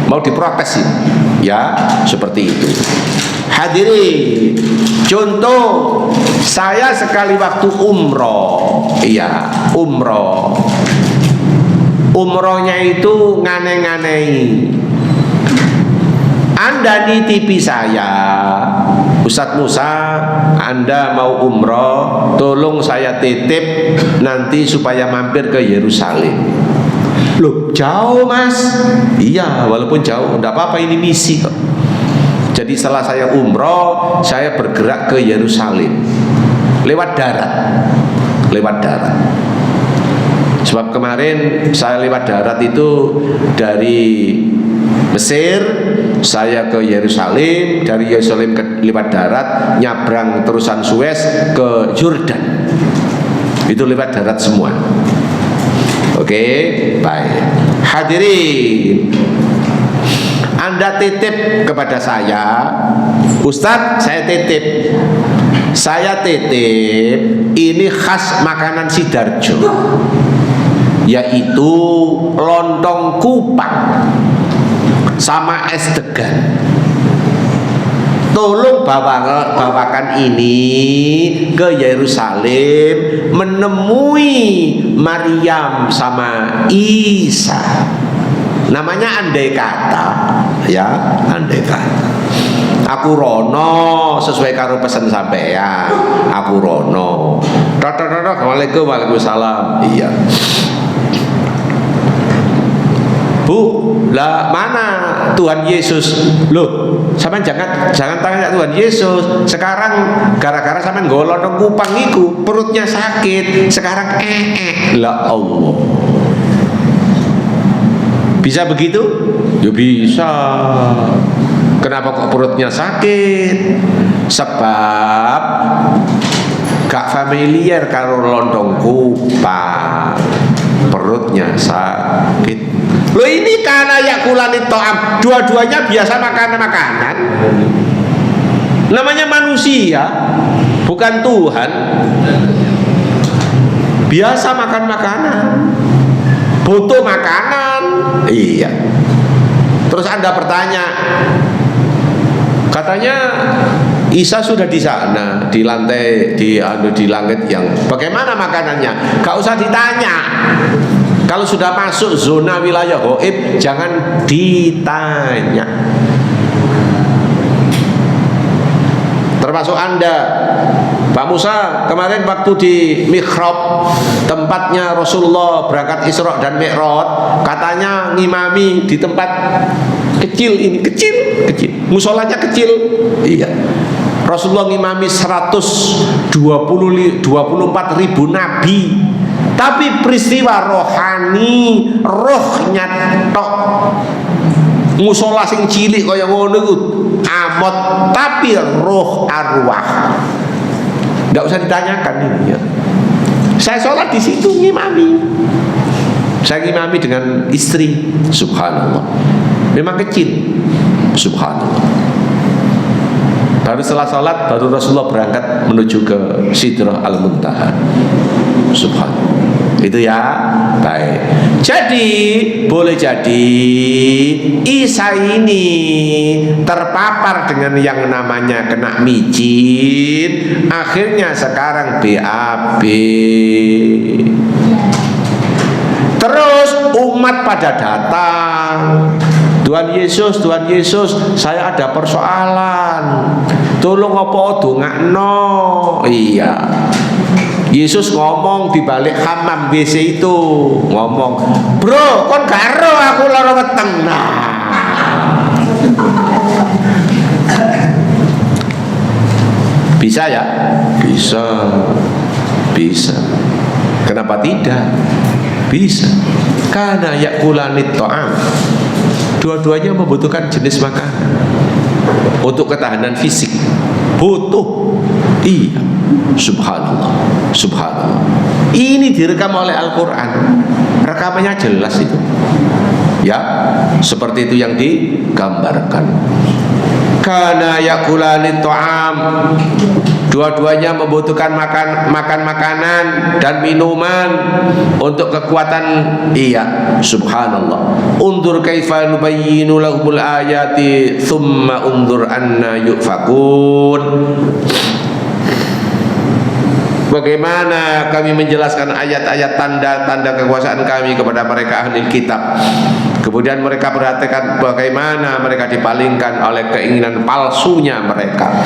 mau diprotes ini. Ya, seperti itu. Hadirin, contoh saya sekali waktu umroh, iya umroh. Umrohnya itu ngane-nganei. Anda nitipi saya, Ustadz Musa, Anda mau umroh, tolong saya titip nanti supaya mampir ke Yerusalem. Loh, jauh mas? Iya, walaupun jauh, enggak apa-apa, ini misi kok. Jadi setelah saya umroh, saya bergerak ke Yerusalem lewat darat. Sebab kemarin saya lewat darat itu dari Mesir, saya ke Yerusalem, dari Yerusalem lewat darat, nyabrang terusan Suez ke Yordan. Itu lewat darat semua. Oke, baik. Hadirin, Anda titip kepada saya, Ustadz, saya titip ini khas makanan Sidarjo, yaitu lontong kupang sama es degan. Tolong bawakan ini ke Yerusalem menemui Maryam sama Isa. Namanya andai kata, ya, andai kata. Aku rono sesuai karo pesan sampean. Aku rono. Assalamualaikum, waalaikumsalam. Iya. Bu, lah mana Tuhan Yesus? Loh, sampean jangan tanya Tuhan Yesus. Sekarang gara-gara sampean golong kupang iku, perutnya sakit. Sekarang lah Allah. Bisa begitu? Ya bisa. Kenapa kok perutnya sakit? Sebab gak familiar karo lontong kupang, perutnya sakit. Loh, ini karena yakulanit to'am, dua-duanya biasa makanan-makanan. Namanya manusia, bukan Tuhan. Biasa makan makanan, butuh makanan. Iya. Terus Anda bertanya, katanya Isa sudah di sana, di lantai, di langit yang bagaimana makanannya? Gak usah ditanya. Kalau sudah masuk zona wilayah gaib, jangan ditanya. Termasuk Anda, Pak Musa, kemarin waktu di Mihrab, tempatnya Rasulullah berangkat Isra dan Mi'raj, katanya ngimami di tempat kecil ini, kecil, musolanya kecil. Iya. Rasulullah ngimami 124.000 nabi. Tapi peristiwa rohani, rohnya tok. Musola sing cilik kaya ngono iku amot, tapi roh arwah. Enggak usah ditanyakan ini ya. Saya sholat di situ ngimami. Saya ngimami dengan istri, subhanallah. Memang kecil, subhanallah. Baru setelah sholat, baru Rasulullah berangkat menuju ke Sidrah Al-Muntaha. Subhanallah. Itu ya, baik. Jadi boleh jadi Isa ini terpapar dengan yang namanya kena micin, akhirnya sekarang BAB. Terus umat pada datang, Tuhan Yesus, saya ada persoalan. Tolong apa dongakno. Iya. Yesus ngomong di balik hamam WC itu, ngomong, "Bro, kon karo aku lara weteng." Nah. Bisa ya? Bisa. Kenapa tidak? Bisa. Karena yakulanit to'am. Dua-duanya membutuhkan jenis makanan untuk ketahanan fisik. Butuh. Iya, subhanallah, subhanallah. Ini direkam oleh Al-Quran. Rekamannya jelas itu. Ya, seperti itu yang digambarkan. Kana yakulani ta'am, dua-duanya membutuhkan makanan dan minuman untuk kekuatan. Iya, subhanallah. Undur kaifa nubayyinu lahumul ayati thumma undur anna yufakun. Bagaimana kami menjelaskan ayat-ayat tanda-tanda kekuasaan kami kepada mereka ahli kitab. Kemudian mereka perhatikan bagaimana mereka dipalingkan oleh keinginan palsunya mereka.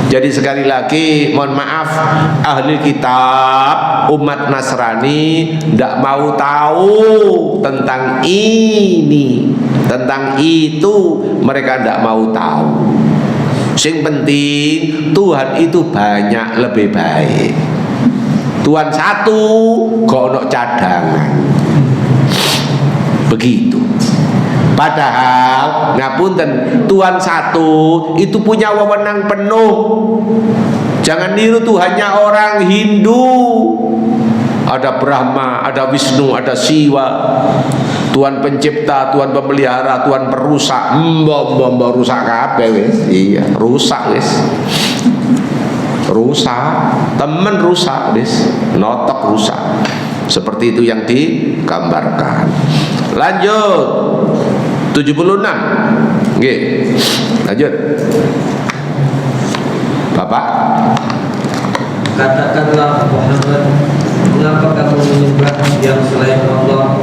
Jadi sekali lagi mohon maaf, ahli kitab umat Nasrani tidak mau tahu tentang ini, tentang itu mereka tidak mau tahu. Yang penting Tuhan itu banyak lebih baik. Tuhan satu, kok ono cadangan. Begitu. Padahal ngapunten, Tuhan satu itu punya wewenang penuh. Jangan niru Tuhannya orang Hindu. Ada Brahma, ada Wisnu, ada Siwa. Tuhan pencipta, Tuhan pemelihara, Tuhan perusak. Mbok rusak kabeh wis. Iya, rusak wis. Rusak, temen rusak wis, notok rusak. Seperti itu yang digambarkan. Lanjut 76. Nggih. Lanjut. Bapak, katakanlah Muhammad, mengapa kamu menyembah yang selain Allah,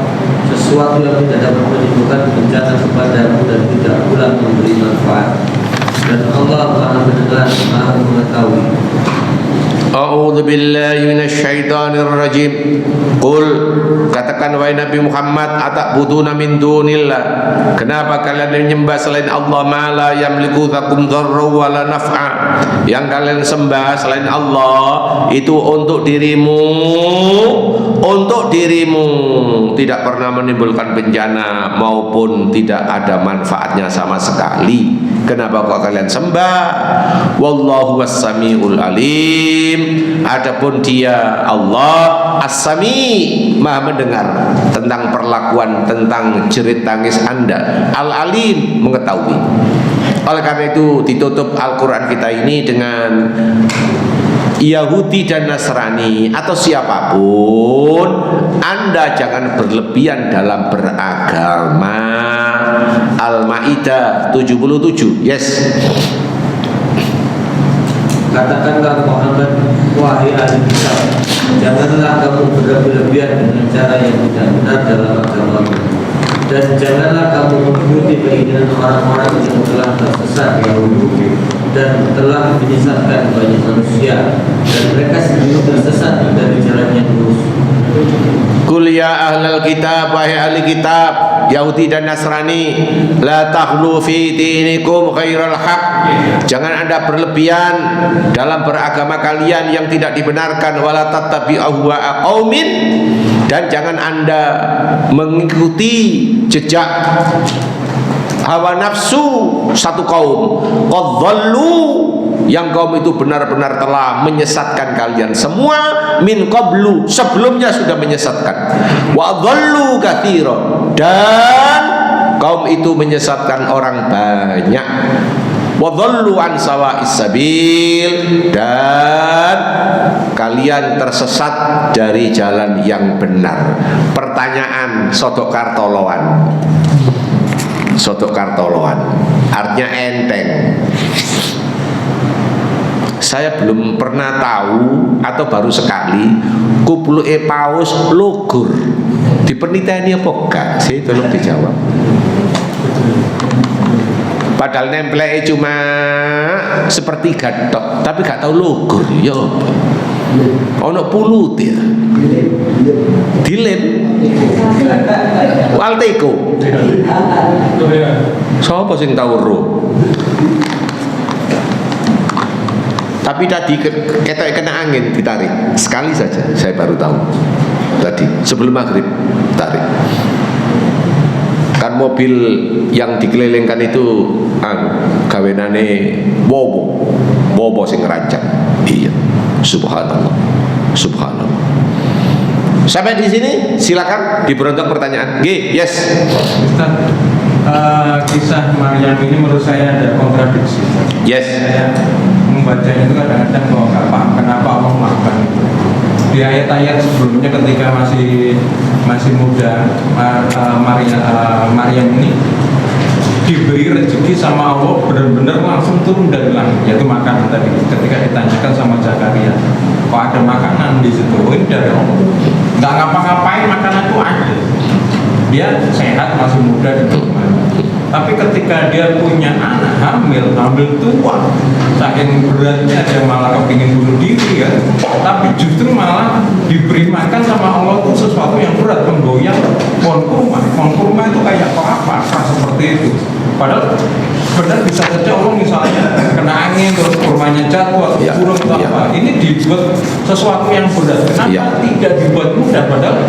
sesuatu yang tidak dapat menimbulkan bencana kepadamu dan tidak pula memberi manfaat? Dan Allah Maha mendengar, Maha mengetahui. A'udzu billahi minasyaitonir rajim. Qul, katakan wahai Nabi Muhammad, atabuduna min dunillah, kenapa kalian menyembah selain Allah ma la yamliku lakum dharra wa la naf'a, yang kalian sembah selain Allah itu untuk dirimu tidak pernah menimbulkan bencana maupun tidak ada manfaatnya sama sekali. Kenapa kok kalian sembah? Wallahu was-sami'ul alim. Adapun Dia Allah As-Sami, Maha mendengar tentang perlakuan, tentang jerit tangis Anda. Al-Alim, mengetahui. Oleh karena itu ditutup Al-Quran kita ini dengan Yahudi dan Nasrani atau siapapun, Anda jangan berlebihan dalam beragama. Al-Maidah 77. Yes. Katakanlah Muhammad, wahai ahli kitab, janganlah kamu berlebihan dengan cara yang tidak benar dalam agamamu, dan janganlah kamu mengikuti keinginan orang-orang yang telah tersesat dahulu dan telah menyesatkan banyak manusia, dan mereka sendiri tersesat dari jalan yang lurus. Qul ya ahlal kitab, wahai ahli kitab Yahudi dan Nasrani, la taghlu fi dinikum ghairal haq, jangan Anda berlebihan dalam beragama kalian yang tidak dibenarkan, wala tattabi'u ahwa'a qaumin, dan jangan Anda mengikuti jejak hawa nafsu satu kaum. Qad dhallu, yang kaum itu benar-benar telah menyesatkan kalian semua, min qablu, sebelumnya sudah menyesatkan, wa dhallu katsiran, dan kaum itu menyesatkan orang banyak, wa dhallu an sawa'is sabil, dan kalian tersesat dari jalan yang benar. Pertanyaan sodok kartoloan. Sodok kartoloan artinya enteng. Saya belum pernah tahu atau baru sekali kupluke paus lugur. Dipeniteni apa gak? Saya tolong dijawab. Padahal nempleke cuma seperti gatok, tapi gak tahu lugur. Ya apa? Ono pulut ya. Dilem. Walteko. Sapa sing tahu roh? Tapi tadi ketok kena angin ditarik sekali saja, saya baru tahu tadi sebelum maghrib tarik. Kan mobil yang dikelilingkan itu gawenane bobo sing ngerancang. Iya, subhanallah, subhanallah. Sampai di sini silakan diberontak pertanyaan. Yes. Ustaz, kisah Maryam ini menurut saya ada kontradiksi. Yes. Saya membacanya itu kadang-kadang kok nggak paham kenapa Allah melakukan itu. Di ayat-ayat sebelumnya ketika masih muda, Maryam ini diberi rezeki sama Allah benar-benar langsung turun dari langit, yaitu makanan tadi. Ketika ditanyakan sama Zakaria, kok ada makanan di situ? Oh, ini dari Allah. Nggak ngapa-ngapain, makanan itu ada. Dia sehat, masih muda dan bagaimana. Tapi ketika dia punya anak hamil tua, saking beratnya dia malah kepingin bunuh diri kan. Tapi justru malah diberi makan sama Allah itu sesuatu yang berat, pemboyang pohon kurma itu kayak apa seperti itu. Padahal benar bisa saja Allah misalnya kena angin terus kurmanya jatuh atau burung atau apa. Ini dibuat sesuatu yang berat. Kenapa tidak dibuat mudah? Padahal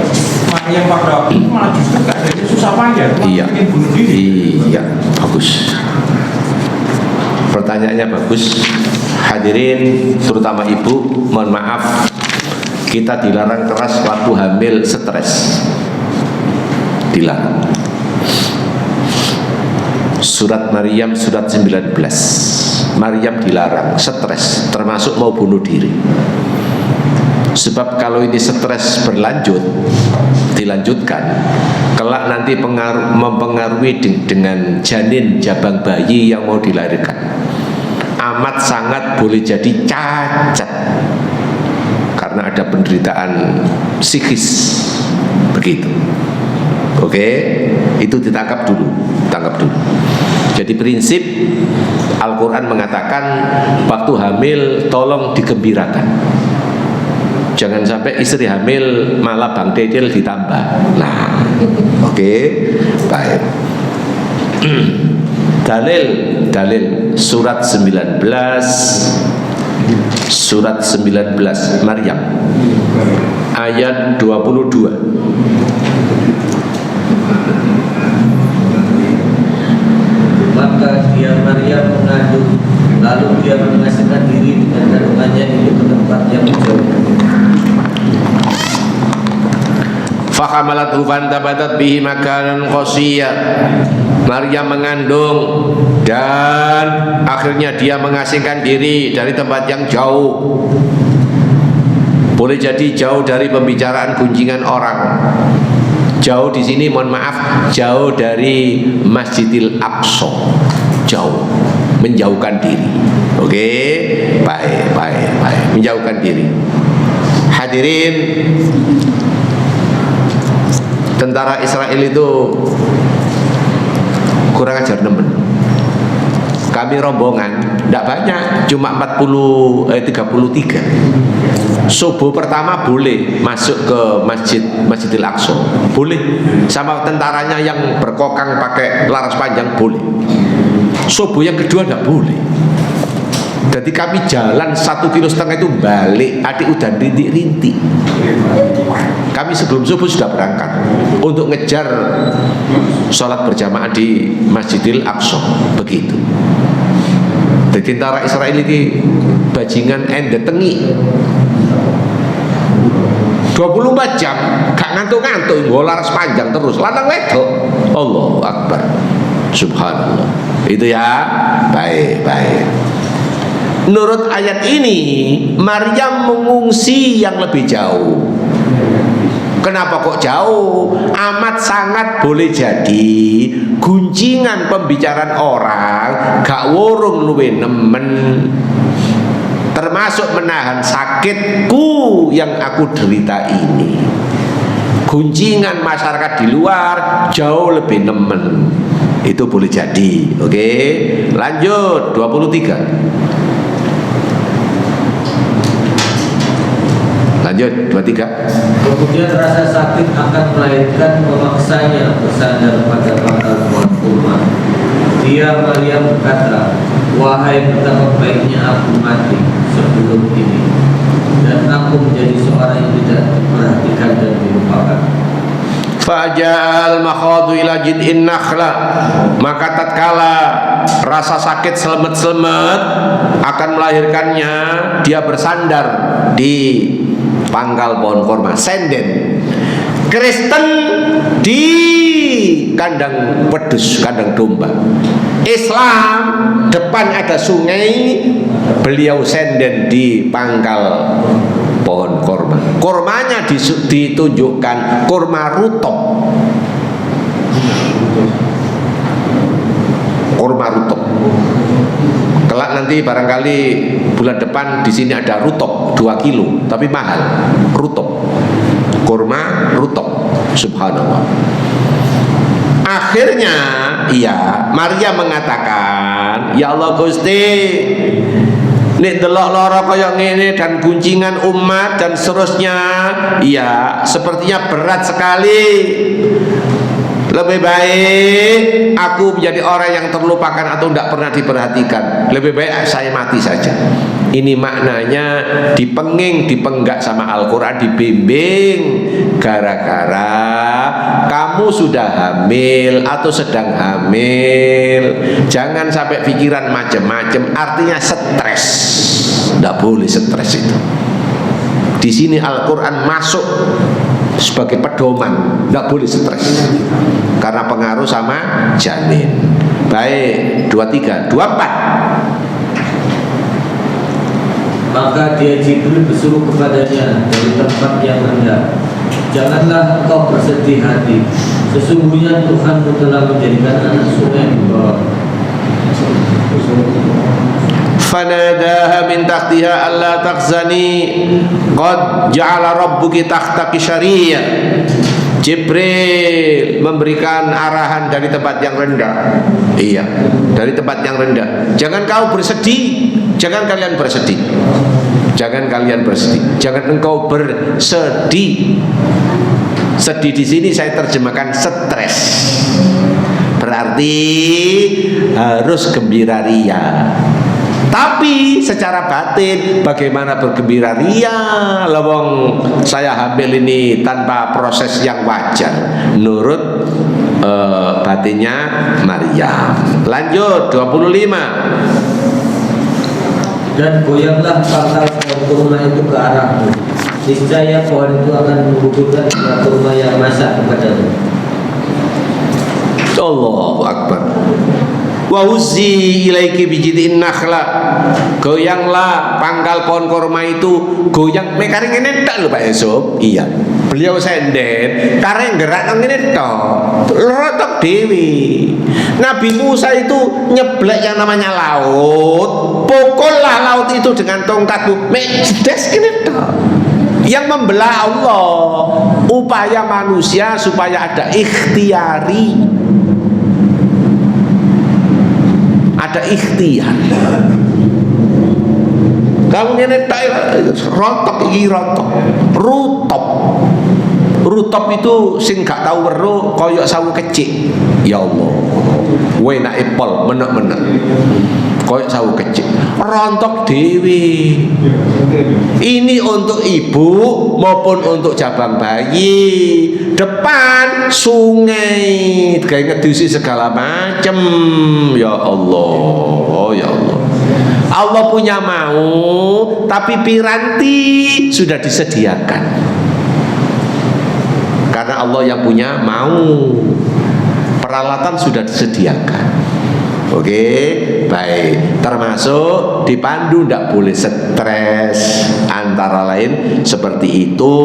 yang pada waktu itu malah justru keadaannya susah payah, ingin bunuh diri. Iya, bagus. Pertanyaannya bagus. Hadirin, terutama ibu, mohon maaf, kita dilarang keras waktu hamil, stres. Dilarang. Surat Maryam surat 19. Maryam dilarang stres, termasuk mau bunuh diri. Sebab kalau ini stres dilanjutkan, kelak nanti mempengaruhi dengan janin jabang bayi yang mau dilahirkan. Amat sangat boleh jadi cacat karena ada penderitaan psikis begitu. Oke, itu ditangkap dulu. Jadi prinsip Al-Quran mengatakan waktu hamil tolong digembirakan. Jangan sampai istri hamil malah bang dedel ditambah. Nah, oke, baik. Dalil surat 19 Maryam ayat 22. Maka dia Maryam mengandung, lalu dia mengasingkan diri dengan kandungannya itu ke tempat yang jauh. Fahamalathu fantabatat bihi makanan qasiyya. Maryam mengandung dan akhirnya dia mengasingkan diri dari tempat yang jauh. Boleh jadi jauh dari pembicaraan gunjingan orang. Jauh di sini mohon maaf, jauh dari Masjidil Aqsa. Jauh, menjauhkan diri. Oke, baik. Menjauhkan diri. Hadirin, tentara Israel itu kurang ajar nemen. Kami rombongan tidak banyak, cuma 33. Subuh pertama boleh masuk ke Masjidil Aqsa, boleh, sama tentaranya yang berkokang pakai laras panjang boleh. Subuh yang kedua tidak boleh. Jadi kami jalan 1,5 kilo itu balik, adik udah rintik-rintik. Kami sebelum subuh sudah berangkat untuk ngejar sholat berjamaah di Masjidil Aqsa. Begitu. Jadi tentara Israel ini bajingan tengi 24 jam gak ngantuk-ngantuk, laras panjang terus, lanang wedok. Allahu Akbar, subhanallah. Itu ya, baik. Menurut ayat ini Maryam mengungsi yang lebih jauh. Kenapa kok jauh? Amat sangat boleh jadi gunjingan pembicaraan orang gak wurung luwe nemen, termasuk menahan sakitku yang aku derita ini. Gunjingan masyarakat di luar jauh lebih nemen. Itu boleh jadi. Oke, lanjut 23. Lanjut 23. Kemudian rasa sakit akan melahirkan memaksanya bersandar pada pangkal pohon kurma. Dia Maryam berkata, wahai betapa baiknya aku mati sebelum ini, dan aku menjadi seorang yang tidak diperhatikan dan dilupakan. Fajal makhadu ila jid'in nakhla, maka tatkala rasa sakit selemet-selemet akan melahirkannya, dia bersandar di pangkal pohon korma. Senden Kristen di kandang wedus, kandang domba. Islam depan ada sungai, beliau senden di pangkal pohon korma. Kormanya ditunjukkan korma rutop. Korma rutop. Kelak nanti barangkali bulan depan di sini ada rutop 2 kilo, tapi mahal. Rutop. Kurma rutop. Subhanallah. Akhirnya iya, Maria mengatakan, ya Allah Gusti, nek delok lara kaya ngene dan guncingan umat dan seterusnya, iya sepertinya berat sekali. Lebih baik aku menjadi orang yang terlupakan atau tidak pernah diperhatikan. Lebih baik saya mati saja. Ini maknanya dipenging, dipenggak sama Al-Quran, dibimbing. Gara-gara kamu sudah hamil atau sedang hamil, jangan sampai pikiran macam-macam. Artinya stres. Tidak boleh stres itu. Di sini Al-Quran masuk sebagai pedoman, tidak boleh stres karena pengaruh sama janin. Baik, 23, 24. Maka dia Jibril bersuruh kepadanya dari tempat yang rendah, janganlah engkau bersedih hati, sesungguhnya Tuhanmu telah menjadikan anak sungai di bawah. Fanadaha min tahtiha alla takhzani qad ja'ala rabbuki tahtaki syariah. Jibril memberikan arahan dari tempat yang rendah. Iya, dari tempat yang rendah. Jangan kau bersedih, jangan kalian bersedih. Jangan kalian bersedih. Jangan engkau bersedih. Sedih di sini saya terjemahkan stres. Berarti harus gembira ria. Tapi secara batin bagaimana bergembira ria? Lawang saya hamil ini tanpa proses yang wajar menurut batinnya Maryam. Lanjut 25. Dan goyanglah pangkal pohon kurma itu ke arahmu, niscaya pohon itu akan menggugurkan buah kurma yang masak kepadamu. Allahu Akbar. Wa huzzi ilaiki bijidin nakhla, goyanglah pangkal pohon korma itu, goyang mekaring ngene tok lho Pak Yusuf. Iya, beliau senden kareng gerak nang ngene tok, rotok dewi. Nabi Musa itu nyeblek yang namanya laut, pukullah laut itu dengan tongkatmu, mek jedes ngene tok. Yang membelah Allah, upaya manusia supaya ada ikhtiari, ada ikhtiar. Kamu ngene tak rotok iki rotok. Rutop. Rutop itu sing gak tau weruh koyok sawu kecik. Ya Allah. Wenake pol menek-menek. Koyok sawu kecik. Rontok dewi. Ini untuk ibu maupun untuk jabang bayi. Depan sungai, kayak ngedusi segala macam. Ya Allah, ya Allah. Allah punya mau, tapi piranti sudah disediakan. Karena Allah yang punya mau, peralatan sudah disediakan. Oke, baik. Termasuk dipandu tidak boleh stres. Antara lain seperti itu.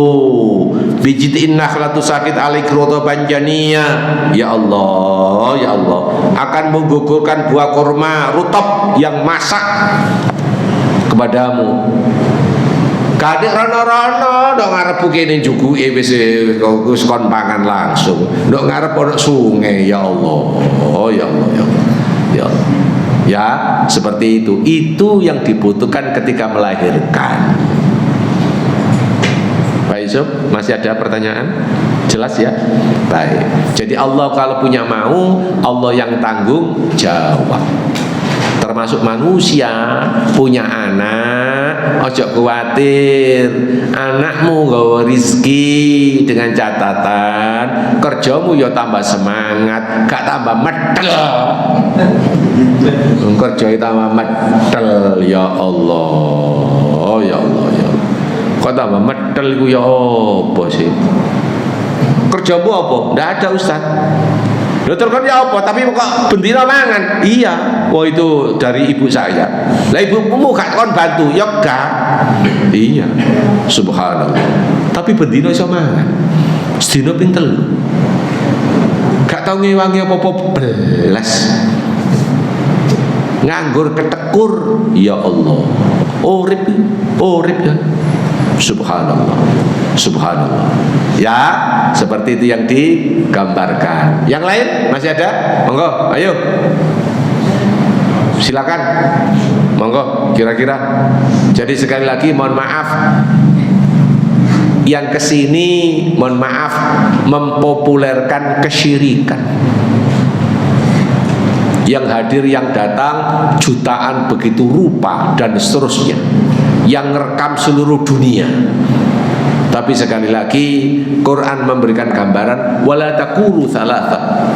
Bijidin nakhlatu sakit alik rotoban janiyah. Ya Allah, ya Allah, akan menggugurkan buah kurma rutop yang masak kepadamu. Kadek rono-rono ndok ngarep kene njuguke wis kon pangan langsung. Ndok ngarep ono sungai. Ya Allah, ya Allah, ya Allah. Ya, seperti itu. Itu yang dibutuhkan ketika melahirkan. Pak Yusuf, masih ada pertanyaan? Jelas ya? Baik. Jadi Allah kalau punya mau, Allah yang tanggung jawab. termasuk manusia punya anak, ojo khawatir, anakmu gawe rizki dengan catatan kerjamu ya tambah semangat, gak tambah medel. Kerja tambah medel, ya Allah, ya Allah, ya Allah. Kok tambah medel iku ya apa sih? Kerjamu apa? Ndak ada Ustaz. Dokter kan ya apa? Tapi kok bendina mangan? Iya. Wah itu dari ibu saya. Lah ibumu gak kon bantu? Ya gak. Iya. Subhanallah. Tapi bendina iso mangan. Sedina ping 3. Gak tau ngewangi apa-apa belas. Nganggur ketekur, ya Allah. Urip ya. Subhanallah, subhanallah. Ya, seperti itu yang digambarkan. Yang lain masih ada? Monggo, ayo. Silakan. Monggo, kira-kira. Jadi sekali lagi mohon maaf. Yang kesini, mohon maaf, mempopulerkan kesyirikan. Yang hadir, yang datang jutaan begitu rupa dan seterusnya, yang merekam seluruh dunia. Tapi sekali lagi Quran memberikan gambaran wala taqulu tsalatsa.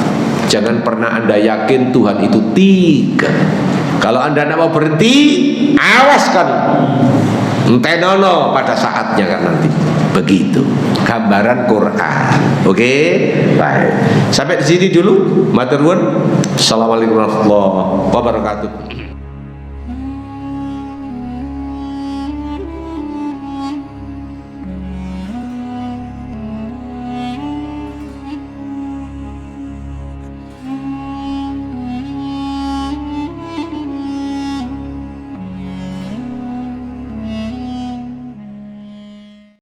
Jangan pernah Anda yakin Tuhan itu 3. Kalau Anda tidak mau berhenti, awas kan entenono pada saatnya kan nanti. Begitu gambaran Quran. Oke, baik. Sampai di sini dulu. Matur nuwun. Assalamualaikum warahmatullahi wabarakatuh.